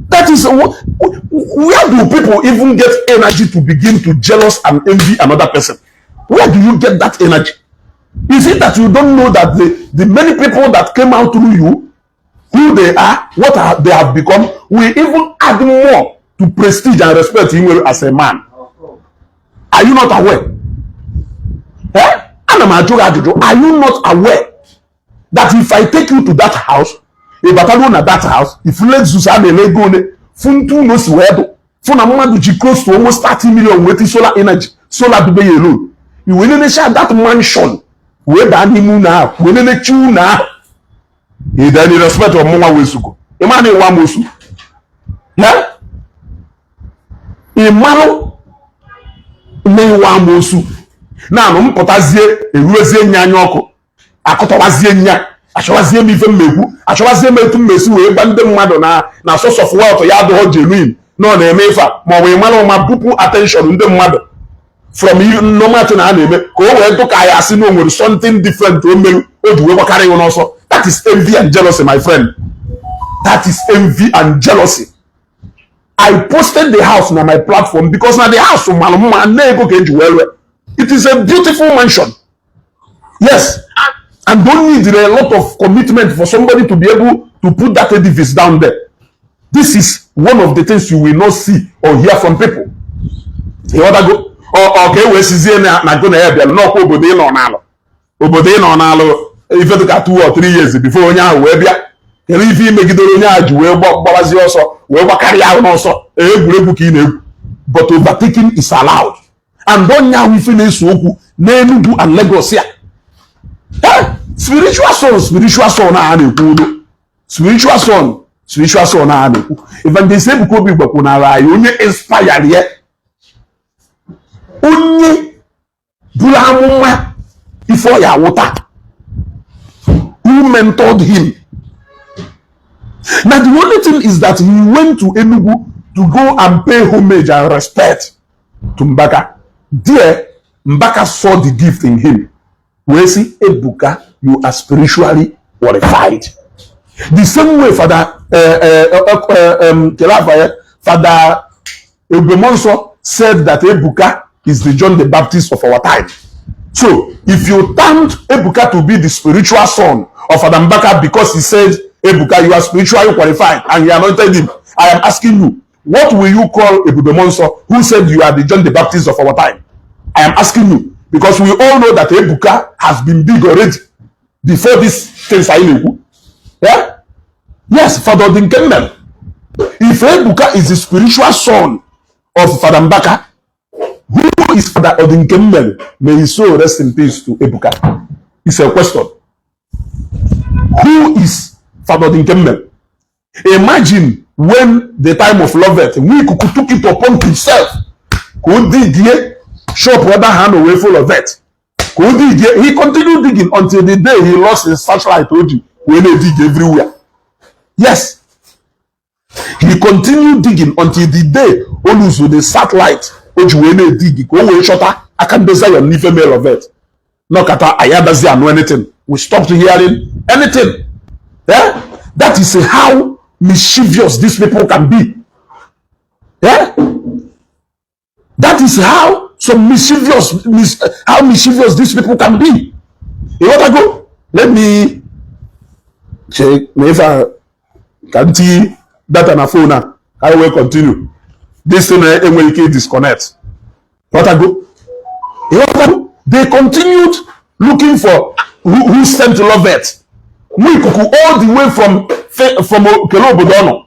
That is where do people even get energy to begin to jealous and envy another person? Where do you get that energy? Is it that you don't know that the many people that came out through you, who they are, they have become, will even add more to prestige and respect you as a man? Are you not aware? Are you not aware that if I take you to that house, if I go to that house, if you let Susan and go Funtu no swedo, Funamadu G close to almost 30 million with solar energy, solar to be alone. You will not share that mansion where the animal now, when they chew now. He then respect of Mama Wesuko. Emmanuel Wamusu. Yeah? Emmanuel Wamusu. Now, no potazie, a rose nyanyoko. Akotawazie nya. Ashawazie mi femmeku. Ashawazie metu mesu we bande mmado na source of wealth ya do genuine. No na emefa. Ma we Emmanuel ma pupu attention nde mmado. From you no matter na eme. Ko we to ka ya si no nwere something different to melu. O du we go carry on also. That is envy and jealousy, my friend. That is envy and jealousy. I posted the house on my platform because now the house of Maluma and Nego Kenjuelwe. It is a beautiful mansion. Yes. And don't need a lot of commitment for somebody to be able to put that edifice down there. This is one of the things you will not see or hear from people. You want to go? Oh, okay, we're seeing na going to help you. No, Obode no nalo. Obode no nalo. If you look at 2 or 3 years before you are aware, you if you make it on your babazi also, we will carry out also. But overtaking is allowed. And don't now we finish Woku, Nenugu and Lagos here. Spiritual son, spiritual son, spiritual son, even they say because we only inspire yet. Only Bulamuma before your water. Who mentored him? Now the only thing is that he went to Enugu to go and pay homage and respect to Mbaka. There, Mbaka saw the gift in him. Where see Ebuka, you are spiritually qualified. The same way Father Father Ebemonso said that Ebuka is the John the Baptist of our time. So, if you turned Ebuka to be the spiritual son of Father Mbaka because he said, Ebuka, you are spiritually qualified and he anointed him, I am asking you, what will you call Ebubemonso who said you are the John the Baptist of our time? I am asking you, because we all know that Ebuka has been big already before this thing. Yeah? Yes, Father Dinkemel. If Ebuka is the spiritual son of Father Mbaka, who is Father Odinkemel? May his soul rest in peace to Ebuka. It's a question. Who is Father Odinkemel? Imagine when the time of Lovett, we took it upon himself. Could dig shop whether hand away full of it. Could dig? He continued digging until the day he lost his satellite. When they dig everywhere. Yes. He continued digging until the day Oluso the satellite. When dig, go shorter. I can't desire any female of it. No kata ayadazi know anything. We stopped hearing anything. Yeah? That is how mischievous these people can be. Yeah? That is how mischievous these people can be. You want to go? Let me check if I can see that on a phone now. I will continue. This thing will disconnect. What I go? You want to go? They continued looking for who sent Lovett. We could go all the way from Kelobodono.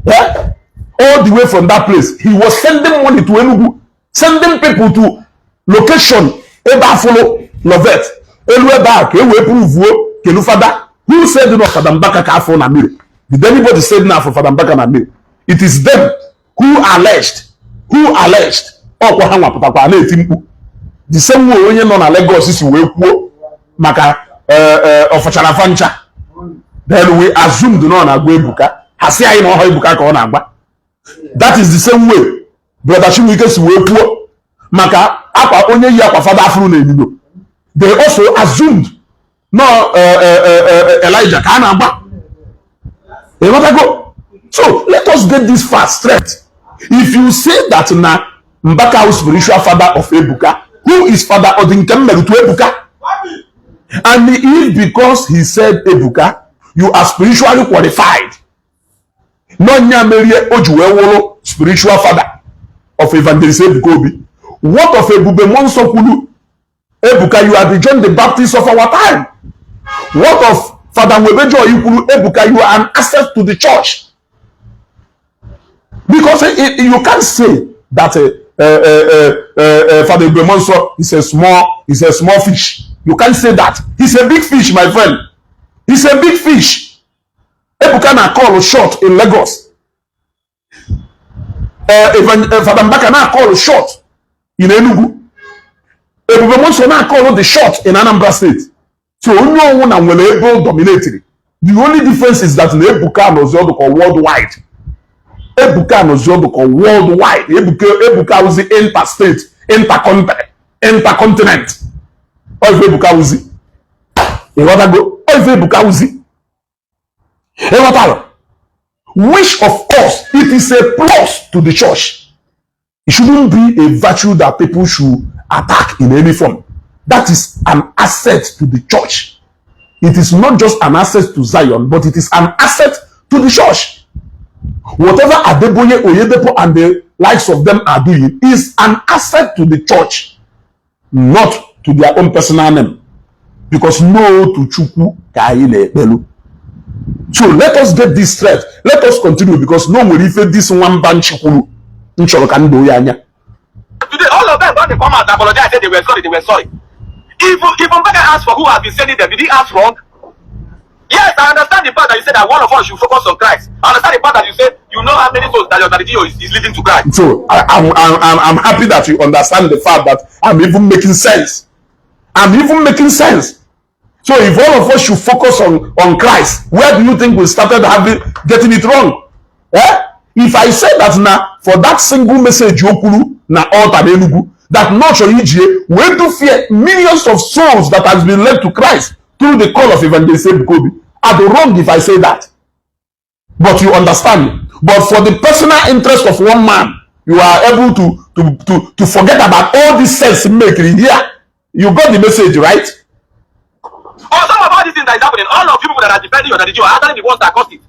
Yeah? All the way from that place. He was sending money to Enugu, sending people to location. Eba follow Lovett. Elwe back. Ewe prove Kelufada. Who said no Father Mbaka ka phone Amir? Did anybody say now for Father Mbaka Amir? it is them who alleged ọkwa ha nwapụtakwa na-eti mkpu the same way onye nọ na Lagos si wee kwuo maka ọfachara fancha, then we assumed no na-agwa Ebuka, ha si anyị na ọha Ebuka ka ọ na-agba. That is the same way brother Chibuike si wee kwuo maka akwa onye yi akwa fada afro na enuno. They also assumed no Elijah ka a na-agba. So let us get this fast straight. If you say that na Mbaka is spiritual father of Ebuka, who is father of the Nkemmeru to Ebuka? And if because he said Ebuka, you are spiritually qualified, no Nyamerie Ojuewolo, spiritual father of Evangelist Ebuka, what of Ebube Monsokulu? Ebuka, you are the John the Baptist of our time. What of Father Webejo Ikulu? Ebuka, you are an asset to the church. Because you can't say that Father Bemonso is a small fish. You can't say that. He's a big fish, my friend. He's a big fish. Ebuka na call short in Lagos. Father Mbaka na call short in Enugu. Bemonso na call the short in Anambra State. So no one will able dominated. The only difference is that Ebuka knows worldwide. Ebuka Nozoboko worldwide. Ebuka was the interstate, intercontinent. All Ebuka was it. Ebuka was it. Which of course it is a plus to the church. It shouldn't be a virtue that people should attack in any form. That is an asset to the church. It is not just an asset to Zion, but it is an asset to the church. Whatever Adeboye, Oyedepo, and the likes of them are doing is an asset to the church, not to their own personal name. Because no to Chukwu Kaile Belu. So let us get this straight. Let us continue because no will refer this one bunch Chukwu. Today, all of them got to come out and apologize, say they were sorry. If Mbaka asked for who has been sending them, did he ask wrong? Yes, I understand the part that you said that one of us should focus on Christ. I understand the part that you said you know how many souls that your daddy is leading to Christ. So I'm happy that you understand the fact that I'm even making sense. So if all of us should focus on Christ, where do you think we started getting it wrong? If I say that now for that single message Yokulu na altar Enugu, that not your EGA, we to fear millions of souls that has been led to Christ through the call of Evangelist Ebuka. Are the wrong if I say that? But you understand. But for the personal interest of one man, you are able to forget about all this sense making here. You got the message, right? Oh, some of all these things that is happening, all of you people that are defending your daddy Gio are actually the ones that caused it.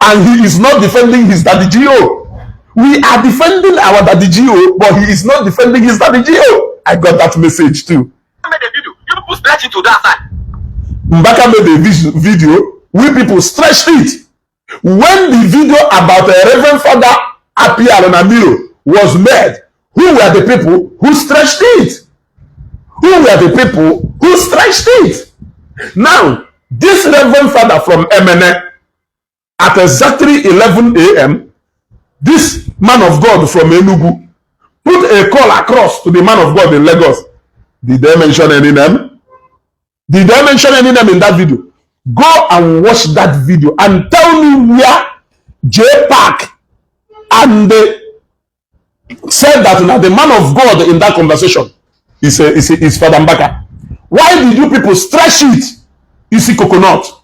And he is not defending his daddy Gio. We are defending our daddy Gio, but he is not defending his daddy Gio. I got that message too. I made a video. You people stretch it to that side. Mbaka made a video. We people stretched it. When the video about a Reverend Father appeared on a mirror was made, who were the people who stretched it? Now, this Reverend Father from MNA, at exactly 11 a.m., this man of God from Enugu put a call across to the man of God in Lagos. Did they mention any name? Did they mention any name in that video? Go and watch that video and tell me where J Park and they said that now the man of God in that conversation is Father Mbaka. Why did you people stretch it? Is it coconut?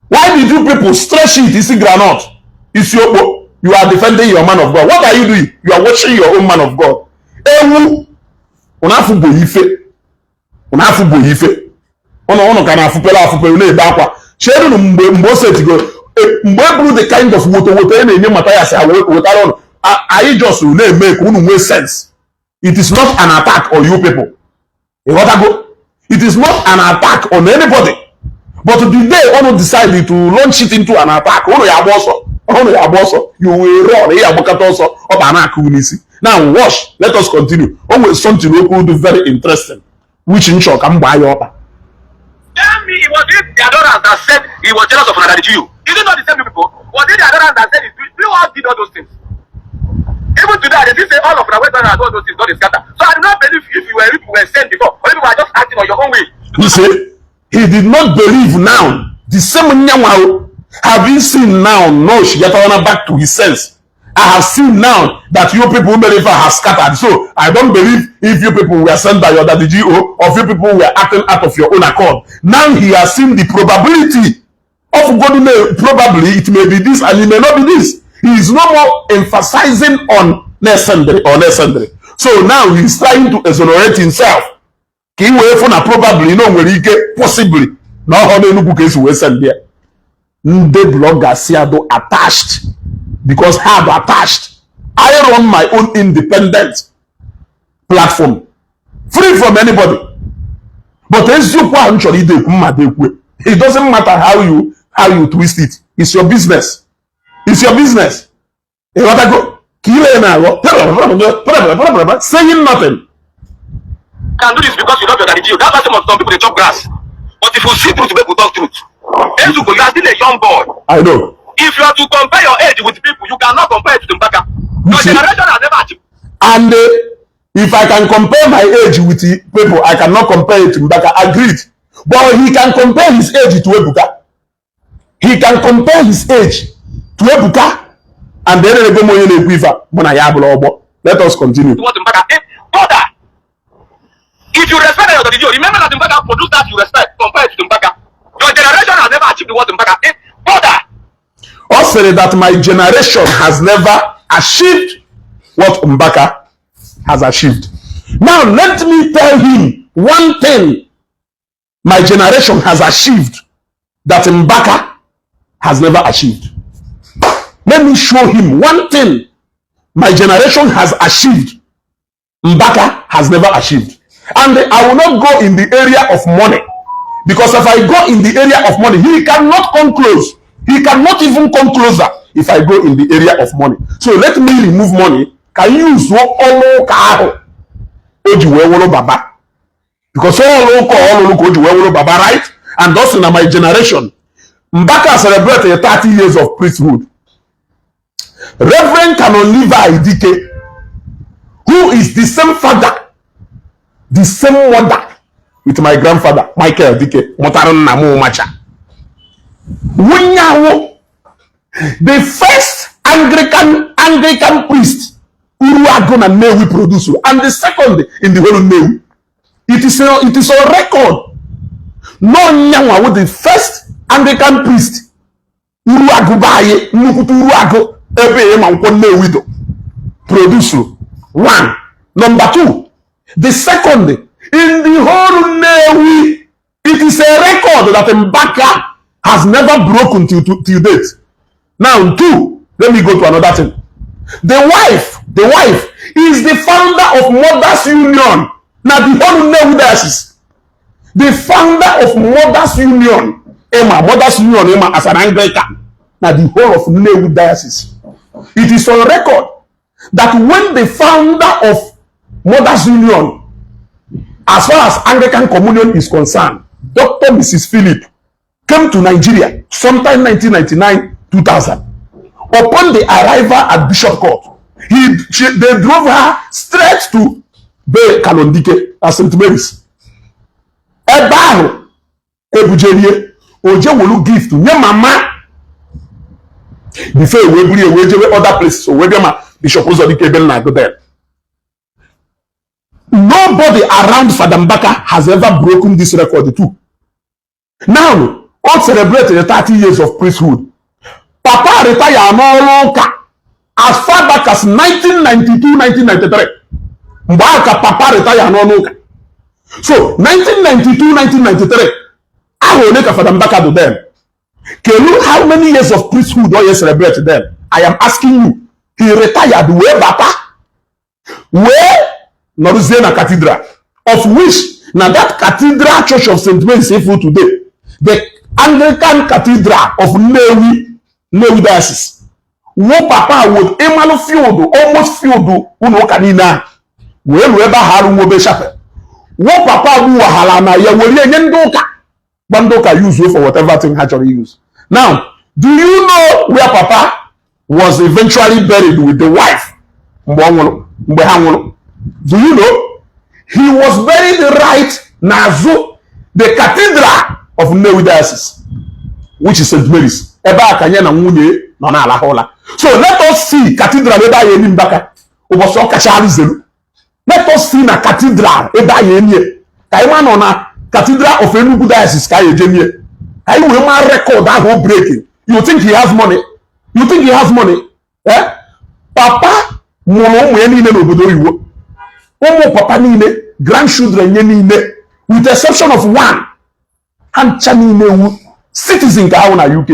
Why did you people stretch it? Is it granite? Is your you are defending your man of God. What are you doing? You are watching your own man of God. Ewu unafubo ife. Ono kana afupela na ebe akwa. Shedu no mgbe osetigo mgbe buru the kind of woto na-enye Matthias wetara ono. Are just na-eme ka unu nwee sense. It is not an attack on you people. It is not an attack on anybody. But the day Ono decided to launch it into an attack, Ono ya boso, you will run. Now watch. Let us continue. Always something we could do very interesting. Which in shock I'm by up. Tell me, it was it the adorers that said he was jealous of another Jew. Is it not the same people? Was it the adorers that said it? Noah did all those things. Even today, they still say all of the Western has all those things, God is scattered. So I do not believe if you were sent before, or if you were just acting on your own way. You see, he did not believe now. The same Nyawao, having seen now, no, she got back to his sense. I have seen now that you people have scattered. So I don't believe if you people were sent by your daddy GO or if you people were acting out of your own accord. Now he has seen the probability of God. Probably it may be this and it may not be this. He is no more emphasizing on necessary or necessary. So now he is trying to exonerate himself. He will probably no possibly no how many case we send there. The blogger Siado attached because have attached. I run my own independent platform, free from anybody. But as you it doesn't matter how you twist it. It's your business. It's your business. Saying nothing. Can do this because you love your daddy. That's why some people they chop grass. But if you see truth, people talk truth. Ezuko, you are still a young boy. I know. If you are to compare your age with people, you cannot compare it to Mbaka. Your generation has never achieved. And if I can compare my age with the people, I cannot compare it to Mbaka. Agreed. But he can compare his age to Ebuka. He can compare his age to Ebuka. And then let us continue. Brother, if you respect your tradition, remember that Mbaka produced that you respect compared to Mbaka. Your generation has never achieved what Mbaka. Brother, also that my generation has never achieved what Mbaka has achieved. Now let me tell him one thing my generation has achieved that Mbaka has never achieved. Let me show him one thing my generation has achieved Mbaka has never achieved. And I will not go in the area of money. Because if I go in the area of money, he cannot come close. He cannot even come closer if I go in the area of money. So let me remove money. Can you use baba? Because all baba, right? And also in my generation, Mbaka celebrated 30 years of priesthood. Reverend Canoniva Idike, who is the same father, the same mother with my grandfather, Michael Dike, Motaron Namu Macha. The first Anglican priest who are gonna Newi produce, and the second in the whole Newi. It is on record. No Nyawa with the first Anglican priest who are Gubaye, Nukutu produce. One. Number two, the second in the whole Newi, it is a record that Mbaka has never broken till date. Now, two, let me go to another thing. The wife is the founder of Mothers Union. Now, the whole Newi diocese. The founder of Mothers Union, Mothers Union, as an Anglican. Now, the whole of Newi diocese. It is on record that when the founder of Mothers Union, as far as Anglican Communion is concerned, Dr. Mrs. Philip came to Nigeria sometime 1999-2000. Upon the arrival at Bishop Court, they drove her straight to Bay Kalondike at St. Mary's. Ebaho, Ebujelie, Ojewolu gift to mama. Before we go other places, so we Bishop Ozodike Belna go there. Nobody around Father Mbaka has ever broken this record too. Now, all celebrated the 30 years of priesthood. Papa retired as far back as 1992-1993. Mbaka Papa retired no. So 1992-1993, I will make a Father Mbaka to them. Can you how many years of priesthood do you celebrate them? I am asking you. He retired where Papa? Where? Norzena Cathedral, of which now that Cathedral Church of St. Mary's today, the Anglican Cathedral of Newi Diocese, where Papa would Emmanuel Fiodo, almost Fiodo, Unokanina, wherever Haru Wobe Chapel, where Papa who Halana, Yawoli, Bandoka use for whatever thing Hatchery use. Now, do you know where Papa was eventually buried with the wife. Do you know? He was buried right Nazo, the cathedral of Nnewi Diocese, which is St. Mary's. So let us see cathedral. Let us see na cathedral. Cathedral of Enugu Diocese. I will record that whole breaking. You think he has money? You think he has money? Eh? Papa, papa nine, grandchildren with the exception of one. Citizen ka UK.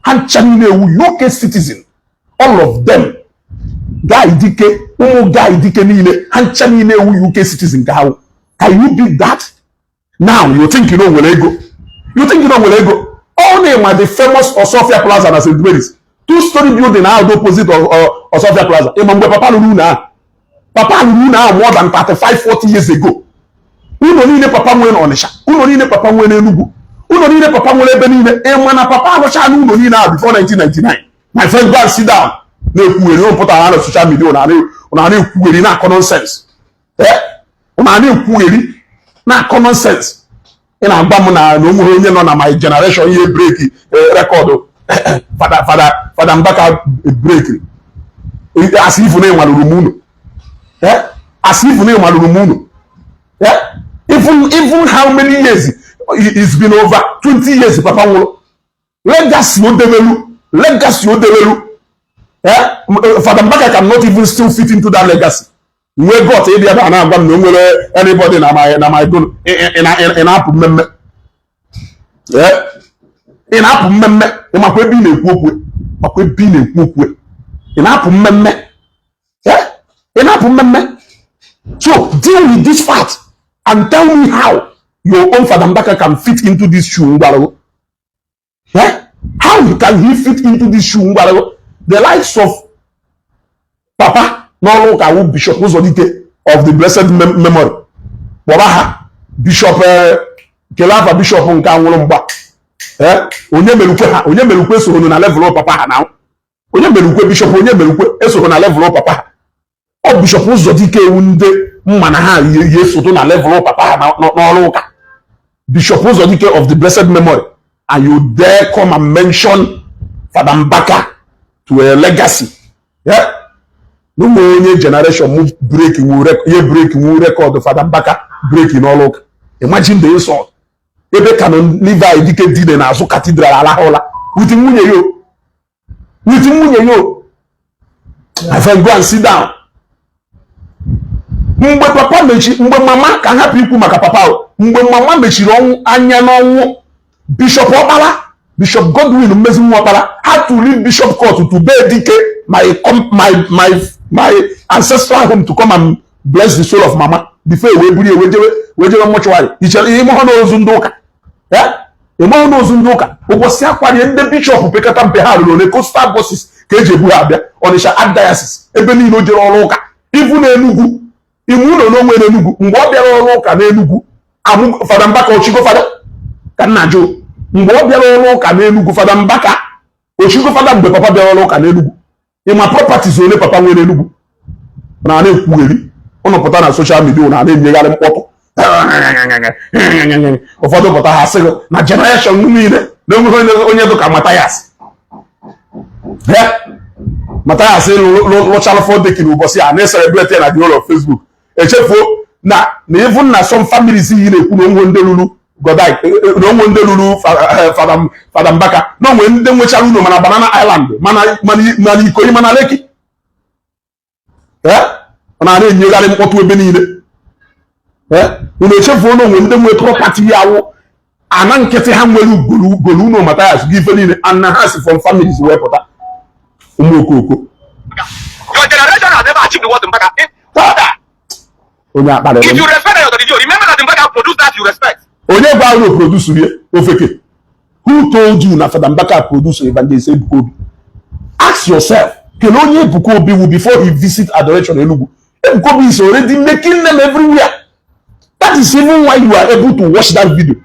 UK citizen. All of them. Guy dike, UK citizen ka. Can you beat that? Now you think you know where they go. You think you know where they go. All name are the famous Osofia Plaza and St. Mary's. Two-story building now the opposite of Osofia Plaza. Papa Luna. Papa Luna more than 35-40 years ago. Uno ni papa mwen Onisha. Uno ni papa mwen Enugu. Uno ni papa mwen Benine. Emana papa Onisha uno ni na before 1999. My friend, go and sit down. No kuweri on put on social media. Una kuweri na common sense. Una kuweri na common sense. In Ambamuna, no more na my generation ye break record. Father Mbaka break. As if you name Malumuno. As if you name Malumuno. Even how many years? It's been over 20 years, Papa Wolo. Legacy Odevelu. Father Mbaka cannot even still fit into that legacy. We got anybody in my gun in Apple member. In Apple member, in my being a whoop. In Apple member. In Apple member. So deal with this fact and tell me how your own Father Mbaka can fit into this shoe. How can he fit into this shoe? The likes of Papa. No look at Bishop Uzodite of the blessed memory. Wabaha Bishop Kelafa Bishop Nkanwolomba. Onyemelukwe so na level of Papa now. Onyemelukwe Bishop Onyemelukwe eso na level of Papa. O Bishop Uzodike unde mmana ha yeso to na level of Papa no look. Bishop Uzodike of the blessed memory, and you dare come and mention Father Mbaka to a legacy. Yeah. No more generation move breaking record the Father Mbaka breaking all over. Imagine the insult. Ebe canon live educate did na so cathedral ala hola. With munye yo. I can go and sit down. Mgbe papa mechi, mgbe mama can happy ikwu maka papa. Mgbe mama mechiri onwu anya n'onwu. Bishop Opala, Bishop Godwin Mmezinwu Opala had to leave Bishop Court to dedicate my ancestral home to come and bless the soul of Mama before we mortuary. Obosi akwari ndị bishop pekata mpe ha rụrụ na coastal buses ka eji ebu ha abịa Onitsha Diocese ebe niile o jere ọrụ ụka ivu na Enugu imu ụlọ n'onwe na Enugu mgbe ọ bịara ọrụ ụka na Enugu amụ Father Mbaka Ochigo Father ka nna jụ mgbe ọ bịara ọrụ ụka na Enugu Father Mbaka Ochigo Father mgbe papa bịara ọrụ ụka na Enugu ịma properties ole papa nwere Enugu na na-ekwugheri ọnọpụta na social media na na-enyegharị mkpọtụ ụfọdụ pụta ha sịrị na generation niile na onye dụka Mathias lụchara fọdeki ụbọchị a na-celebrate na the whole of Facebook echefuo na even na some families yi na-ekwu na onwe ndị lụrụ Godai na onwe ndị lụrụ Father Mbaka na onwe ndị nwechara ụlọ mana Banana Island mana Ikoyi mana Lekki ọ na-enyegharị mkpọtụ ebe niile unu echefuo na onwe ndị nwe property ya awụ ana nkịtị ha nwere ugolu ụlọ Mathias gị ife niile and na ha si from families wee pụta ụmụ okoko. Your generation has never achieved what Mbaka is. If you respect your tradition, remember that Mbaka produced that you respect. Onye gwa unu produce rie ofeke. Who told you na Father Mbaka produce Evangelist Ebuka Obi? Ask yourself, can only Ebuka Obi will before he visit Adoration Enugu? Ebuka Obi is already making them everywhere. That is even why you are able to watch that video.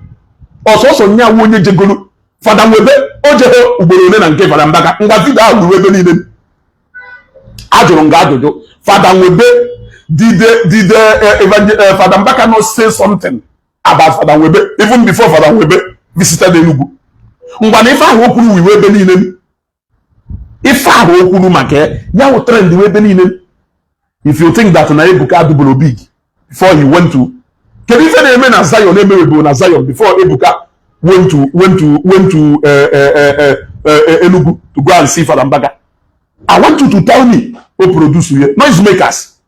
Also, nya wonye jegolo Father Webe ojeho ugboro na nke Father Mbaka nga video ahụ webe niile Father Webe, did Father Mbaka not say something about Father Webe even before Father Webe visited Enugu? If I hope we were Benin, if I hope we make ya trend the way Benin. If you think that Ebuka do big before he went to, can you say the name of Zion before Ebuka went to Enugu to go and see Father Mbaka? I want you to tell me who produce here, noise makers,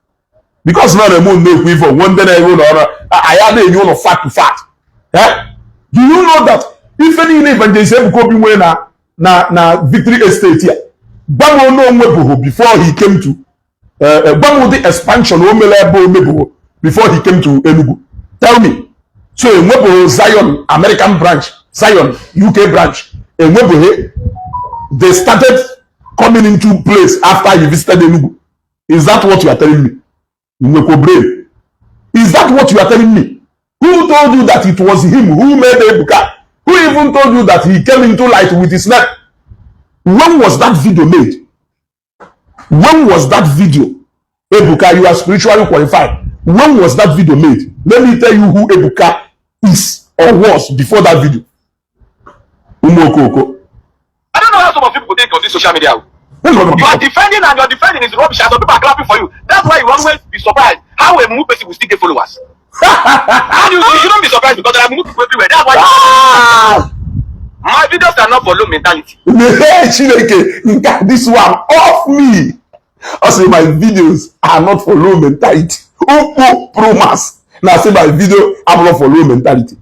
because now the moon make we for one day I had a fact to fact. Eh? Do you know that if any evangelist Ebuka be when na Victory Estate here, Bamo no before he came to the expansion before he came to Enugu? Tell me. So in Zion American branch, Zion UK branch, they started coming into place after he visited Enugu. Is that what you are telling me? Is that what you are telling me? Who told you that it was him who made Ebuka? Who even told you that he came into light with his neck? When was that video made? When was that video? Ebuka, you are spiritually qualified. When was that video made? Let me tell you who Ebuka is or was before that video. I don't know how some of people think on this social media. You are defending and you're defending is rubbish and some people are clapping for you. That's why you always be surprised how a move person will still get followers. And you don't be surprised because there are move people everywhere. That's why my videos are not for low mentality. This one off me. Also, my videos are not for low mentality. Promas. Now say my video are not for low mentality.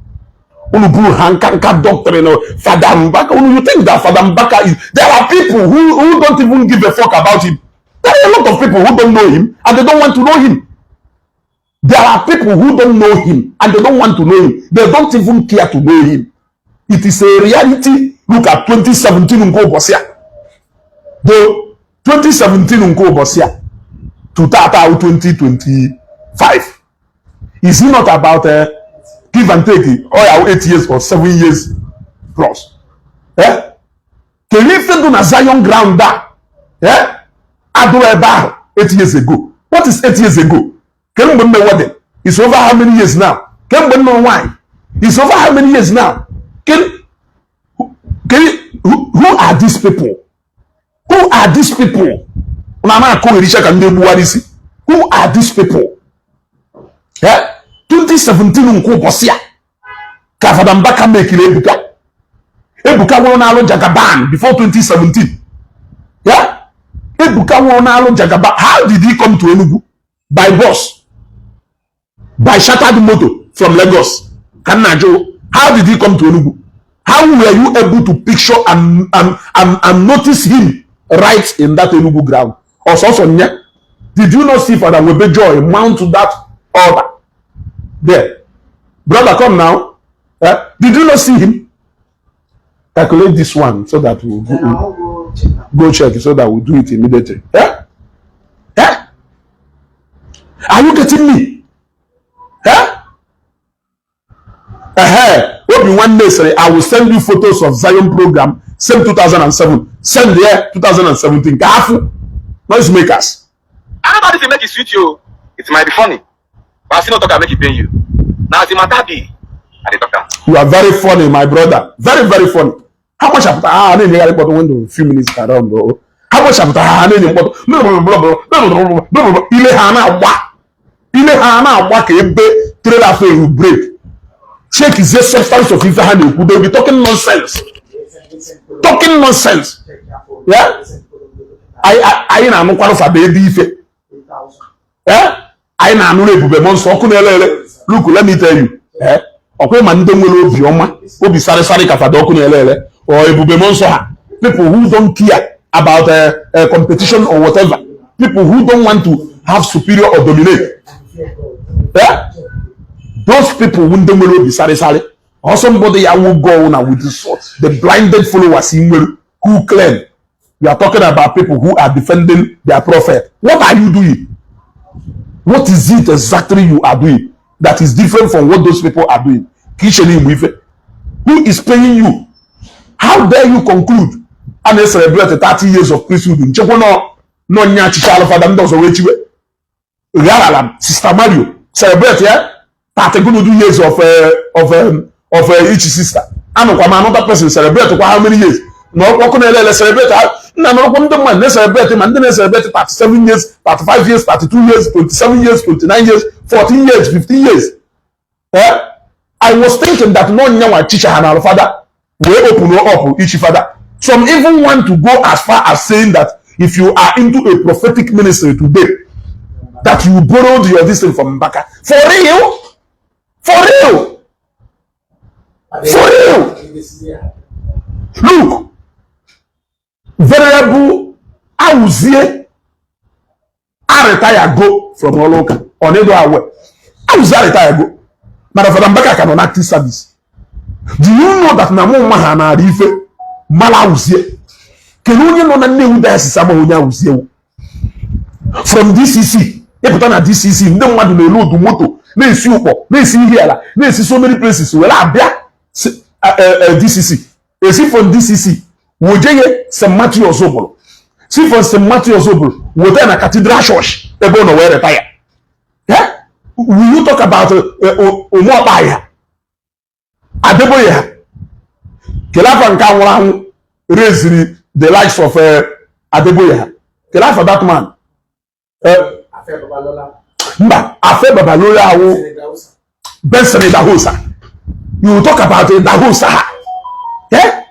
Doctrine, Father Mbaka. You think that Father Mbaka is? There are people who don't even give a fuck about him. There are a lot of people who don't know him and they don't want to know him. There are people who don't know him and they don't want to know him. They don't even care to know him. It is a reality. Look at 2017 Unko Bosia. The 2017 Unko Bosia to Tata 2025. Is it not about give and take or 8 years or 7 years plus? Eh? Can you think on a Zion ground that? Eh? Adoration 8 years ago. What is 8 years ago? Can you remember what then? It's over how many years now? Can you remember why? It's over how many years now? Who are these people? Who are these people? Who are these people? Yeah? 2017 unko bosia. Father Mbaka make Ebuka. Ebuka won alo Jagaban before 2017. Yeah? Ebuka won alo Jagaban. How did he come to Enugu? By bus. By chartered motor from Lagos. Kanajo. How did he come to Enugu? How were you able to picture and notice him right in that Enugu ground? Also, did you not see Father Webe Joy mount to that altar? There. Brother, come now. Did you not see him? Calculate this one so that we'll go check it so that we'll do it immediately. Yeah? Yeah? Are you getting me? Yeah? Obi one day say I will send you photos of Zion program, same 2007. Send there 2017. Careful. Noise makers. Anybody say make it sweet you. It might be funny. But I still not talk make it pain you. Now it's my daddy. You are very funny, my brother. Very, very funny. How much after I didn't hear about when a few minutes around, bro? How much after I didn't break. Check is the substance of if hand you will be talking nonsense. Talking nonsense. Yeah? I am not for baby. Yeah? I am not look, let me tell you. Eh? Okay, man, don't will Obioma, Obi Sari Kafadokunele, or Ebubemonsoha. People who don't care about competition or whatever. People who don't want to have superior or dominate. Yeah? Those people who don't will be Sari, or somebody I will go now with this the blinded followers who claim. We are talking about people who are defending their prophet. What are you doing? What is it exactly you are doing that is different from what those people are doing? Who is paying you? How dare you conclude and they celebrate 30 years of priesthood in Chekono? no nya chichalo father ndozo wechiwe. Yaralam, Sister Mario, celebrate, yeah? 30 good years of each sister. And another person celebrate for how many years? No, what can I celebrate? No, man, they celebrate him and then celebrate 37 years, 35 years, 32 years, 27 years, 29 years, 14 years, 15 years. Yeah? I was thinking that no one teacher and our father will open up each father. Some even want to go as far as saying that if you are into a prophetic ministry today, that you borrowed your this thing from Mbaka. For real? For real? For real? Look, Venerable Auzie, I retire go from Oloka. Onedo Awe. Auzie retire go. But for Mbaka can on active service. Do you know that Namo Mahana Rife Mala Auzie? Can you know that new dance is Auzie? From DCC. Put on a DCC, no one will load the motor. They see here, they see so many places. Well, I bear DCC. They see from DCC. We get St. Matthew Zobolo. See from St. Matthew Zobolo. We then a cathedral church. They go nowhere retire. Yeah? Will you talk about Umwabaya? Adeboye. Kelafan Kawan raise the likes of Adeboye. Kelafan that man. Mba, Afe Babalola wo Benson Dahosa. You talk about Dahosa. Yeah?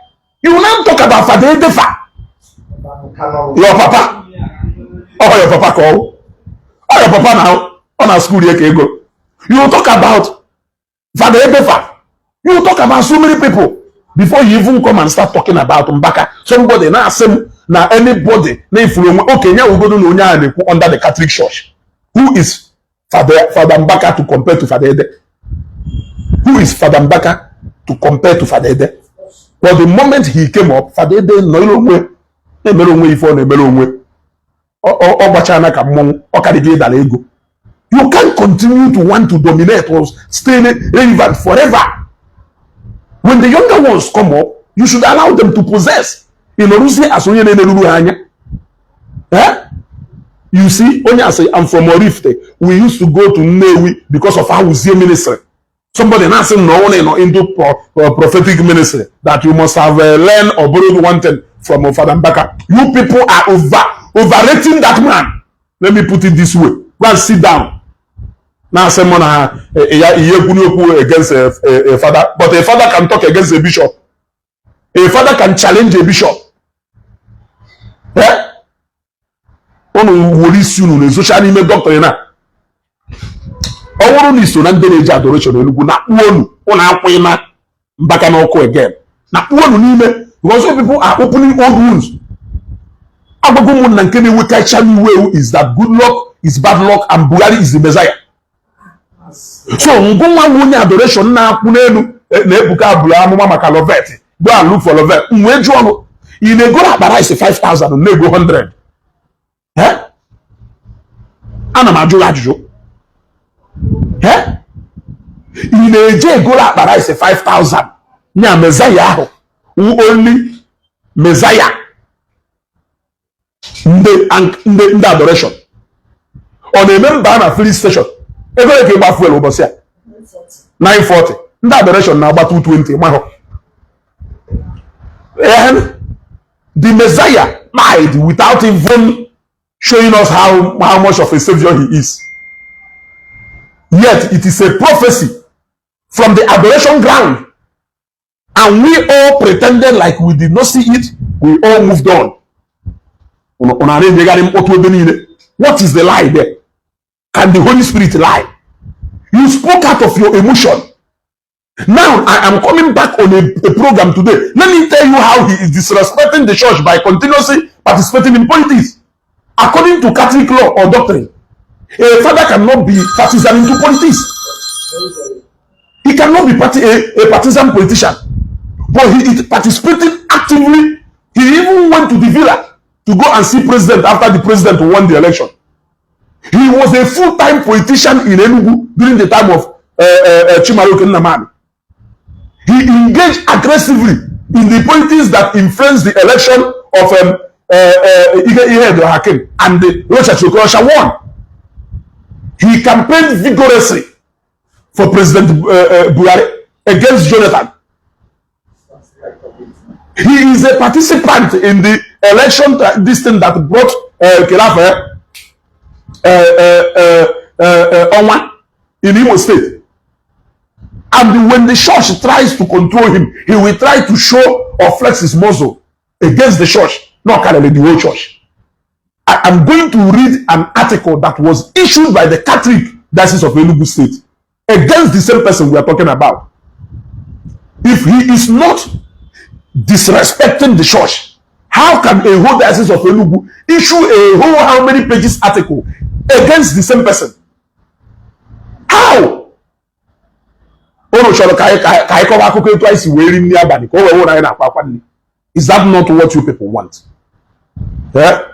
You will not talk about Fade Defa. Your papa. Oh, your papa call. Oh, your papa now. On a school here, go. You will talk about Fade Defa. You will talk about so many people before you even come and start talking about Mbaka. Somebody now same. Now anybody okay, now we go to under the Catholic Church. Who is Father Mbaka to compare to Father Ede? Who is Father Mbaka to compare to Father Ede? But the moment he came up, Father Ede no way. You can't continue to want to dominate or stay relevant forever. When the younger ones come up, you should allow them to possess. You see, you see, only I say I'm from Orifte. We used to go to Newi because of our ministry. Somebody now saying no one into prophetic ministry that you must have learned or borrowed one thing from Father Mbaka. You people are overrating that man. Let me put it this way. Go and sit down. Now someone against a father, but a father can talk against a bishop. A father can challenge a bishop. Eh? On will soon in social media doctor na. Owo ni so na ndele adoration elugu na wonu una akwina mbaka na oko again. Na wonu n'ime because people are opening old wounds. Agogo mun na nkene we kai chami we is that good luck is bad luck and Buhari is the Messiah. So ngoma wonye adoration na akwu n'elu na ebuka abula amuma maka lovet. Go and look for lovet. Nwe juono. You may go about is 5,000 and may go 100. Eh? Ana majuju. Eh? You may go about is 5,000. Nya Messiah who only Messiah. The adoration. On a member na filling station. Every came back fuel over here. 940. The adoration now about 220. And the Messiah died without even showing us how much of a savior he is. Yet it is a prophecy from the adoration ground. And we all pretended like we did not see it. We all moved on. What is the lie there? Can the Holy Spirit lie? You spoke out of your emotion. Now I am coming back on a program today. Let me tell you how he is disrespecting the church by continuously participating in politics. According to Catholic law or doctrine, a father cannot be partisan into politics. He cannot be a partisan politician. But he is participating actively. He even went to the villa to go and see president after the president won the election. He was a full-time politician in Enugu during the time of Chimaroke Nnamani. He engaged aggressively in the politics that influenced the election of Hakim and the Russia won. He campaigned vigorously for President Buhari against Jonathan. He is a participant in the election, this thing that brought Onwa in Imo State. And when the church tries to control him, he will try to show or flex his muscle against the church, not carry the whole church. I am going to read an article that was issued by the Catholic Diocese of Enugu State against the same person we are talking about. If he is not disrespecting the church, how can a whole Diocese of Enugu issue a whole how many pages article against the same person? How? Is that not what you people want? Yeah?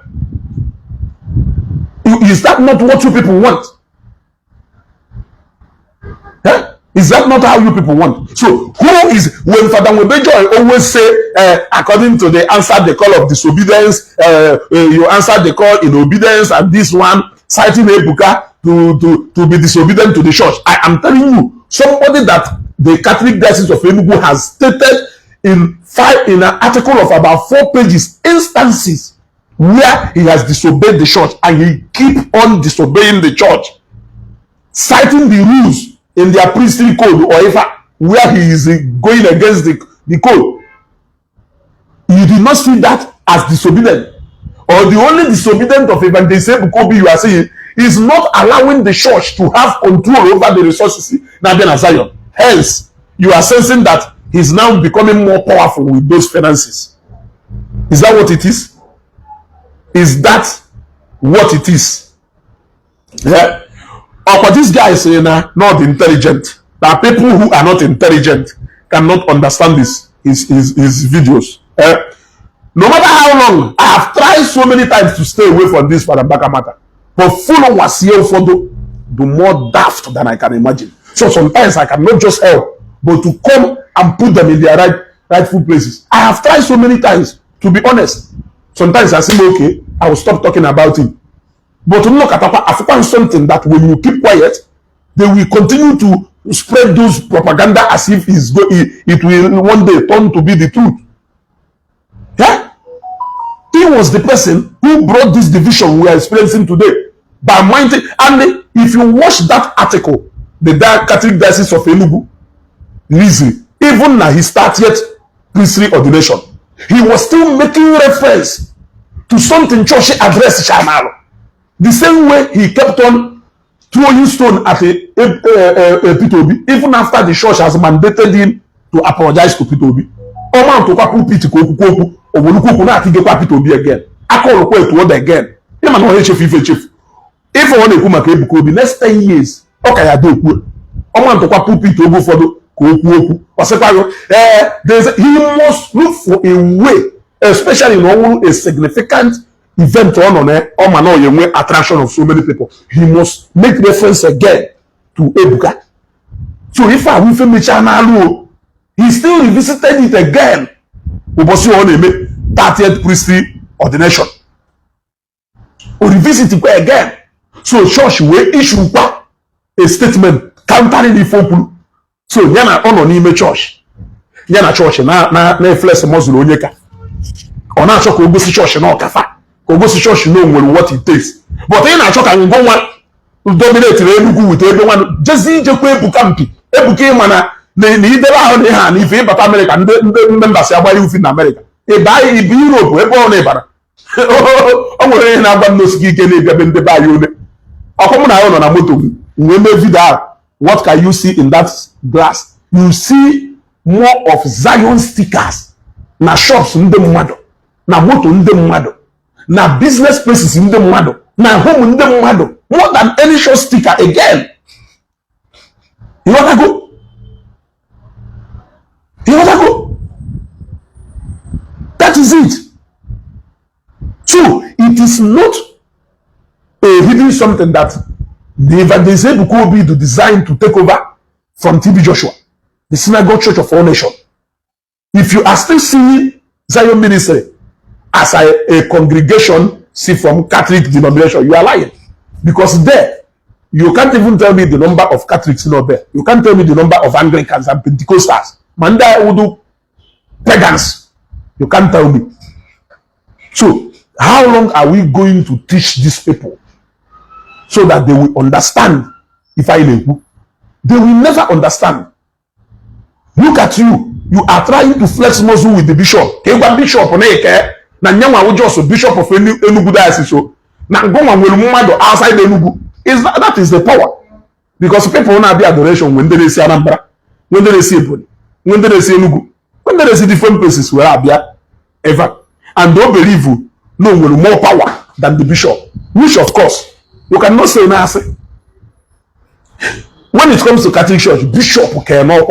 Is that not what you people want? Yeah? Is that not how you people want? So, who is, when Father Webejoy always say, according to the answer the call of disobedience, you answer the call in obedience, and this one, citing Ebuka to be disobedient to the church. I am telling you, somebody that the Catholic Diocese of Enugu has stated in an article of about 4 pages, instances where he has disobeyed the church and he keep on disobeying the church, citing the rules in their priestly code or if where he is going against the code. You did not see that as disobedient. Or the only disobedient of Evangelist Bukobi you are saying is not allowing the church to have control over the resources in Nabian Zion. Hence, you are sensing that he's now becoming more powerful with those finances. Is that what it is? Is that what it is? Yeah. Or what this guy is saying, not intelligent. There are people who are not intelligent cannot understand his videos. No matter how long, I have tried so many times to stay away from this Fadambaka matter. But full was here for the more daft than I can imagine. So sometimes I cannot just help, but to come and put them in their rightful places. I have tried so many times, to be honest. Sometimes I say, okay, I will stop talking about it. But to look at African something that when you keep quiet, they will continue to spread those propaganda as if it will one day turn to be the truth. Yeah? He was the person who brought this division we are experiencing today. By minding, and if you watch that article, the Catholic Diocese of Enugu, Lizzie, even now his 30th priestly ordination, he was still making reference to something church addressed Chamalo. The same way he kept on throwing stone at P2B, even after the church has mandated him to apologize to P2B. Oman to kwapu piti koku obonuku na atige kwa P2B again. Akolo kwa to order again. Him and one chief. If I want to come back to next 10 years, okay, I do. Oman to kwapu piti obo fodo koku. He must look for a way, especially in a significant event on attraction of so many people. He must make reference again to Ebuka. So if I will film the channel, he still revisited it again. We must see on 30th priestly ordination. We revisit it again. So church will issue a statement countering the folk. So yana on ime church. Yana church na flesh muscle onyeka. Ona church ogosi church na okafa. Ogosi church know what it takes. But yana church can go one dominate Enugu with everyone. Just jekwe Ebukampi. Ebuke mana ni idela ho ni ha ni fe bata America members agbari ufin na America. E bai ibi Europe ebe ọ na ibara. O nwere ihe na-agba nnọsiki ike na-ebia be ndị ba ya one. Ọkụ na ya nọ na moto nwe me video. What can you see in that glass? You see more of Zion stickers. Na shops ndị mmadụ, na moto ndị mmadụ, na business places ndị mmadụ, na home ndị mmadụ. More than any show sticker again. You wanna go? You wanna go? That is it. So it is not a hidden something that the evangelist Bukobi to design to take over from TB Joshua, the synagogue church of all nations. If you are still seeing Zion ministry as a congregation, see from Catholic denomination, you are lying. Because there, you can't even tell me the number of Catholics in there. You can't tell me the number of Anglicans and Pentecostals. Manda Udu pagans. You can't tell me. So, how long are we going to teach these people so that they will understand if I know? They will never understand. Look at you. You are trying to flex muscle with the bishop. Bishop na nyanwa wo just bishop of Enugu diocese so na ngoma nwelu mmadu outside Enugu. That is the power. Because people now be adoration when they see Anambra, when they see Ebonyi, when they see Enugu, when they see different places where Abia ever, and don't believe you no more power than the bishop, which of course you cannot say nothing. When it comes to Catholic Church, bishop cannot.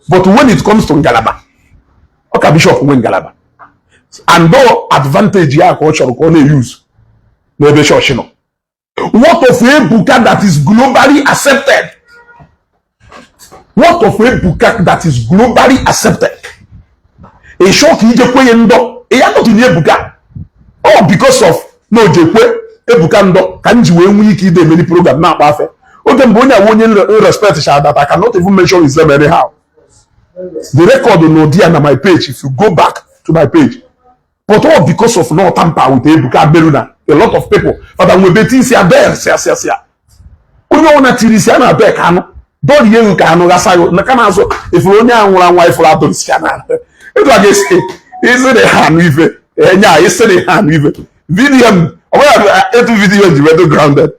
But when it comes to Ngalaba, okay, bishop win Ngalaba. And no advantage ya culture can use. No church, you know. What of a buka that is globally accepted? What of a buka that is globally accepted? A shock you just pay ndo. E ya not in buka. Oh, because of no jekwe ebuka ndo kanji we wiki de many program na pafe. Okay, mbonya wonye respect sha that I cannot even mention his name anyhow. The record no there na my page if you go back to my page. But all because of no tamper with ebuka beruna. A lot of people, but I'm with Betty, see a bear, see. Uno na tirisia na bear kano. Don't you kano gasayo. Na kana so if you only one wife for Adoration. It was just is the hand with it. Yeah, is the hand with it. Video, every video is well grounded.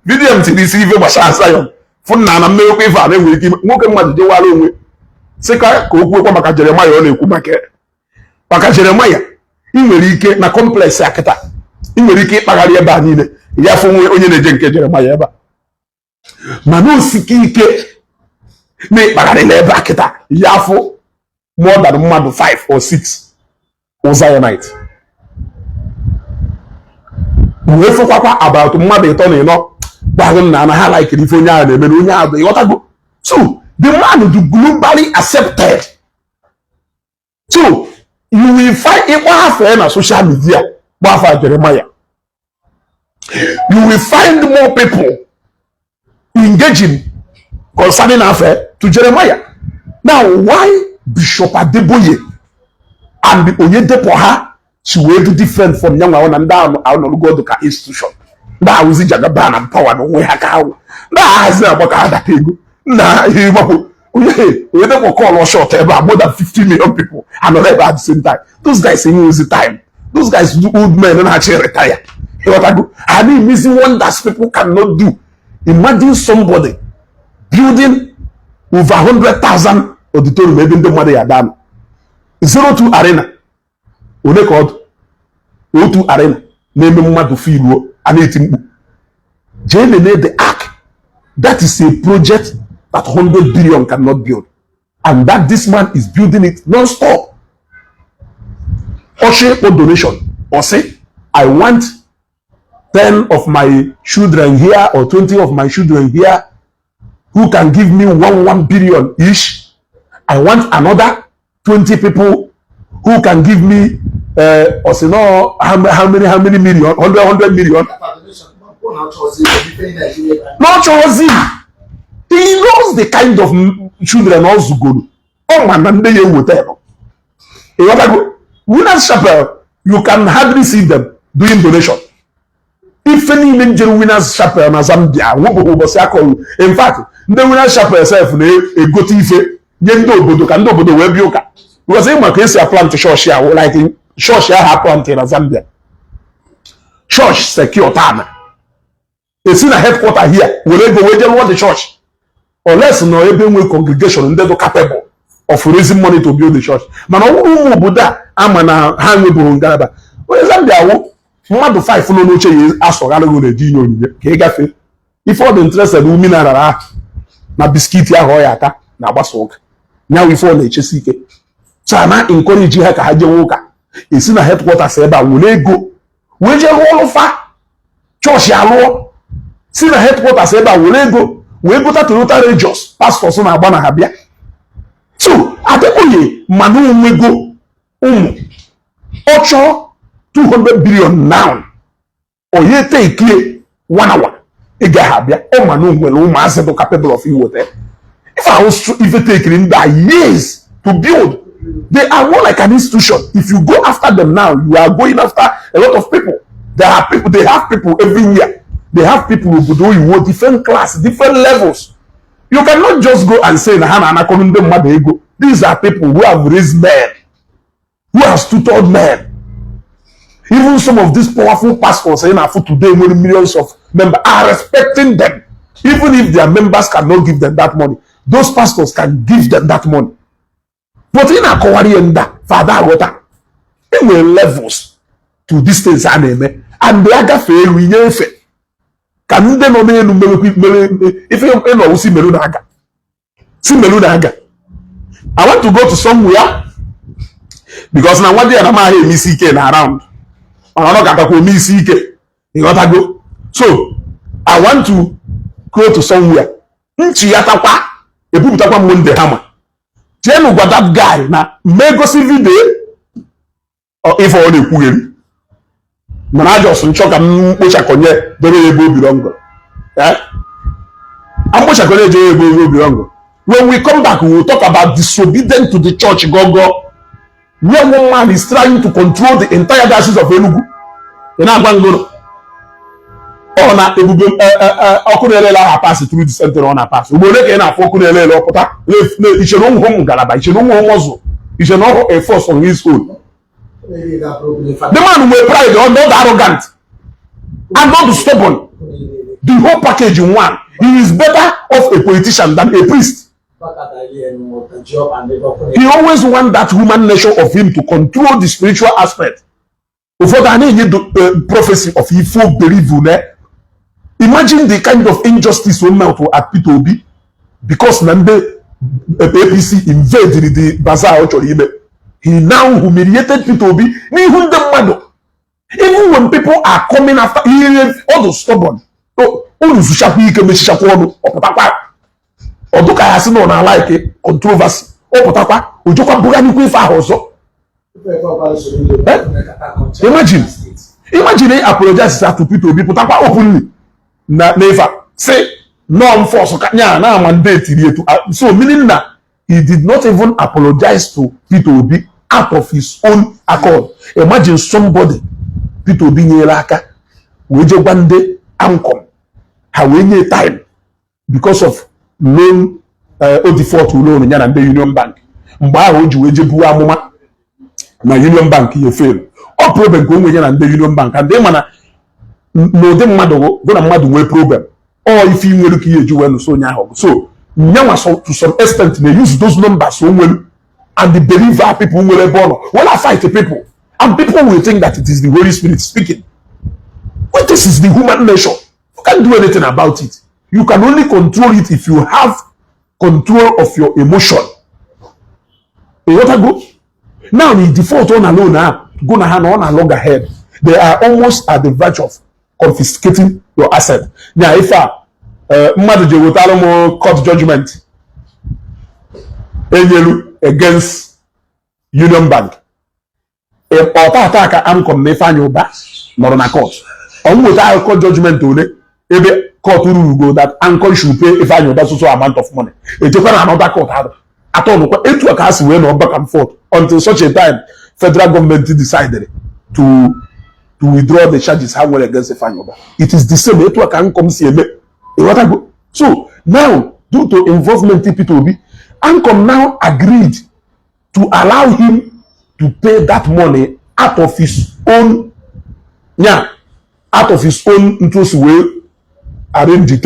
Video to receive a shasayon. For Nana milk if I will give Moka Madu Walo. Seka, Koku Maka Jeremiah on the Kumake. Maka Jeremiah. Imerike na complex akata. Imerike pagari eba niile. Ya fo onye na jenke Jeremiah eba. Manu sikike ne pagari na eba akata. Ya fo more than 5 or 6 Zionite. We fo kwakwa about mmadu ito na ino. Bagun na ha like if onye a na eme onye a be yotago. So the man is globally accepted. So you will find it on social media. Jeremiah. You will find more people engaging concerning affair to Jeremiah. Now, why Bishop Adeboye and the Oyedepoha she will be different from young one and down our Godoka institution? That was it Jagaban and power no way how. That has never got that thing. Nah, we don't call or short about more than 50 million people and not at the same time. Those guys say use the time. Those guys do old men and actually retire. I mean, missing wonders people cannot do. Imagine somebody building over 100,000 auditorium, maybe the money are done. 02 Arena. What they called 02 Arena. Name to feel and eating. Jane made the ark. That is a project that 100 billion cannot build. And that this man is building it non-stop. Oshe for donation. Or say, I want 10 of my children here or 20 of my children here who can give me 1 billion each. I want another 20 people who can give me or say no how many million 100 million. Not choosing. He knows the kind of children also go. Oh man, and they will tell. Winners Chapel, you can hardly see them doing donation. If any major Winners Chapel na Zambia, in fact, the Winners Chapel itself a go tife, yendo bodo kan do bodo we bioka. Because they make a plant to church here, like church here happen in Zambia. Church secure time. It's in a headquarter here. We go where the church. Unless no even congregation they are capable of raising money to build the church. Man, Buddha, amana hanwe burungalaba. Well, Zambia wo mmadụ 5 no noche ye asogalo go le di nyonye. Ke gafe. If all the interested women are na biscuit ya ho ya aka na agbaso ụka. Nya we for na echesi ike. So na encourage ha ka ha je ụka. Esi na headquarters ebe a wole ego. We je holo fa. Church ya lo. Si na headquarters ebe a wole ego. We go to Toyota Regios, pastors na agba na habia. So, Adeboye manu nwego ocho 200 billion now. Or you take 1 hour. It get oh man, well, capable of you. If I was if you take in that years to build, they are more like an institution. If you go after them now, you are going after a lot of people. There are people, they have people every year. They have people who do you different class, different levels. You cannot just go and say, these are people who have raised men, who have tutored men. Even some of these powerful pastors saying for today, millions of members are respecting them. Even if their members cannot give them that money, those pastors can give them that money. But in a Kowarienda, Father Water, there were levels to this things and the other fail we can they know if you know see Melunaga. See Melunaga. I want to go to somewhere because now one day I'm here Missy around. I'm not going to go Missy. You got to go. So I want to go to somewhere. Nchiyatapa, Ebutapa Monday Hammer. Tell me what that guy now may go see video or if I only query. Managers and choke and push a conye, very belong. I'm push a conye, very belong. When we come back, we will talk about disobedience to the church. Gogo, where one man is trying to control the entire diocese of Enugu. And I'm going to go. Oh, na Okunela pass through the center on a pass. We will not Okunela Lopota. It's your own home, Galaba. It's your own muzzle. It's your own a force on his own. The man will pride, not arrogant, and not stubborn. The whole package in one. He is better off a politician than a priest. He always wants that human nature of him to control the spiritual aspect. Before that, he need the prophecy of he folk believe. Imagine the kind of injustice we melt at P2B because Nande APC invaded the bazaar. He now humiliated P2B. Even when people are coming after, he is all stubborn. Oduka has no like controversy. Imagine he apologizes to P2B, put up openly. Never say no force na mandate. So meaning that he did not even apologize to P2B out of his own accord. Imagine somebody P2B nyelaka weje bande ankom hawenye time because of loan default loan nya na Union Bank. Mgbe ahụ ji weje bu amụma na Union Bank ye fail. All problem go nwe nya na Union Bank and they mana no dem mmadụ go na mmadụ nwe problem or if you nwere ka eju wenu so nya ahụ. So nyawa to some extent they use those numbers so well and the believer people will born when I fight the people and people will think that it is the Holy Spirit speaking. But this is the human nature. You can't do anything about it. You can only control it if you have control of your emotion. You want to go? Now the default on alone now go na hand on a longer head. They are almost at the verge of confiscating your asset. Now if mmadụ without more court judgment against Union Bank. Ọta ataka amcom na Ifeanyi Uba nọrọ na court. Without court judgment ole ebe court rule go that Ancon should pay Ifeanyi Uba so amount of money. Echekwa another court at all etu aka asi we no back and forth until such a time federal government decided to withdraw the charges held against Ifeanyi Uba. It is the same etu aka Ancom si eme. So now, due to involvement in P2B, Ancom now agreed to allow him to pay that money out of his own, interest way, arrange it.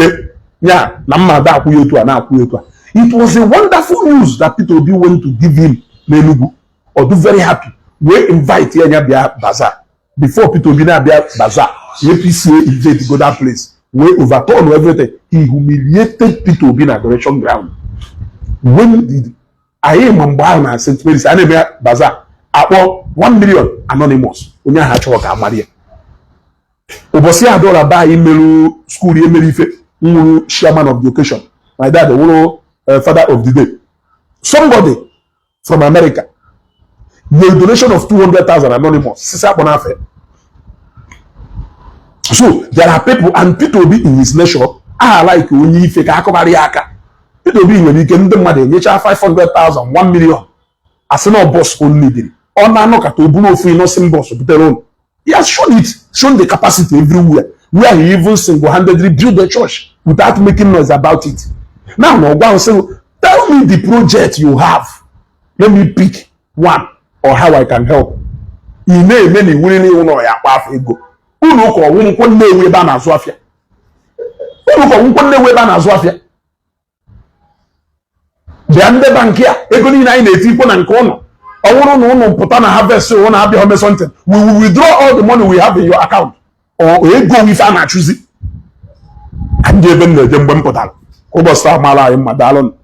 It was a wonderful news that P2B went to give him Nenugu, or do very happy. We invite here Bia Bazaar. Before P2B na Bia Bazaar, APCA invade to go that place. We overturn everything. He humiliated P2B in Adoration ground. When did I am Mambana St. Mary's Anime Bazaar about 1 million anonymous? Unya Hachoka Maria. Obosia Adora by email school email chairman of the occasion. My dad, the father of the day. Somebody from America. The donation of 200,000 anonymous. Sisa Bonafe. So there are people, and Peter Obi in his nature, like only if aka. Peter Obi when he can the money, 500,000, 1 million. As no boss only did. On no kato buno free no same boss of their own. He has shown the capacity everywhere, where he even single-handedly built the church without making noise about it. Now, no one say, tell me the project you have. Let me pick one or how I can help. You may many willing or ya path ego. Who know or won't one day we ban as Wafia? Who know one day we ban as Wafia? The under bank here, Egoni 980 and corner. I want to put on a harvest, so want to have your something. We will withdraw all the money we have in your account. Or we go with an choosing. And given the Jembon Potal. Over Star Mala in Madalon.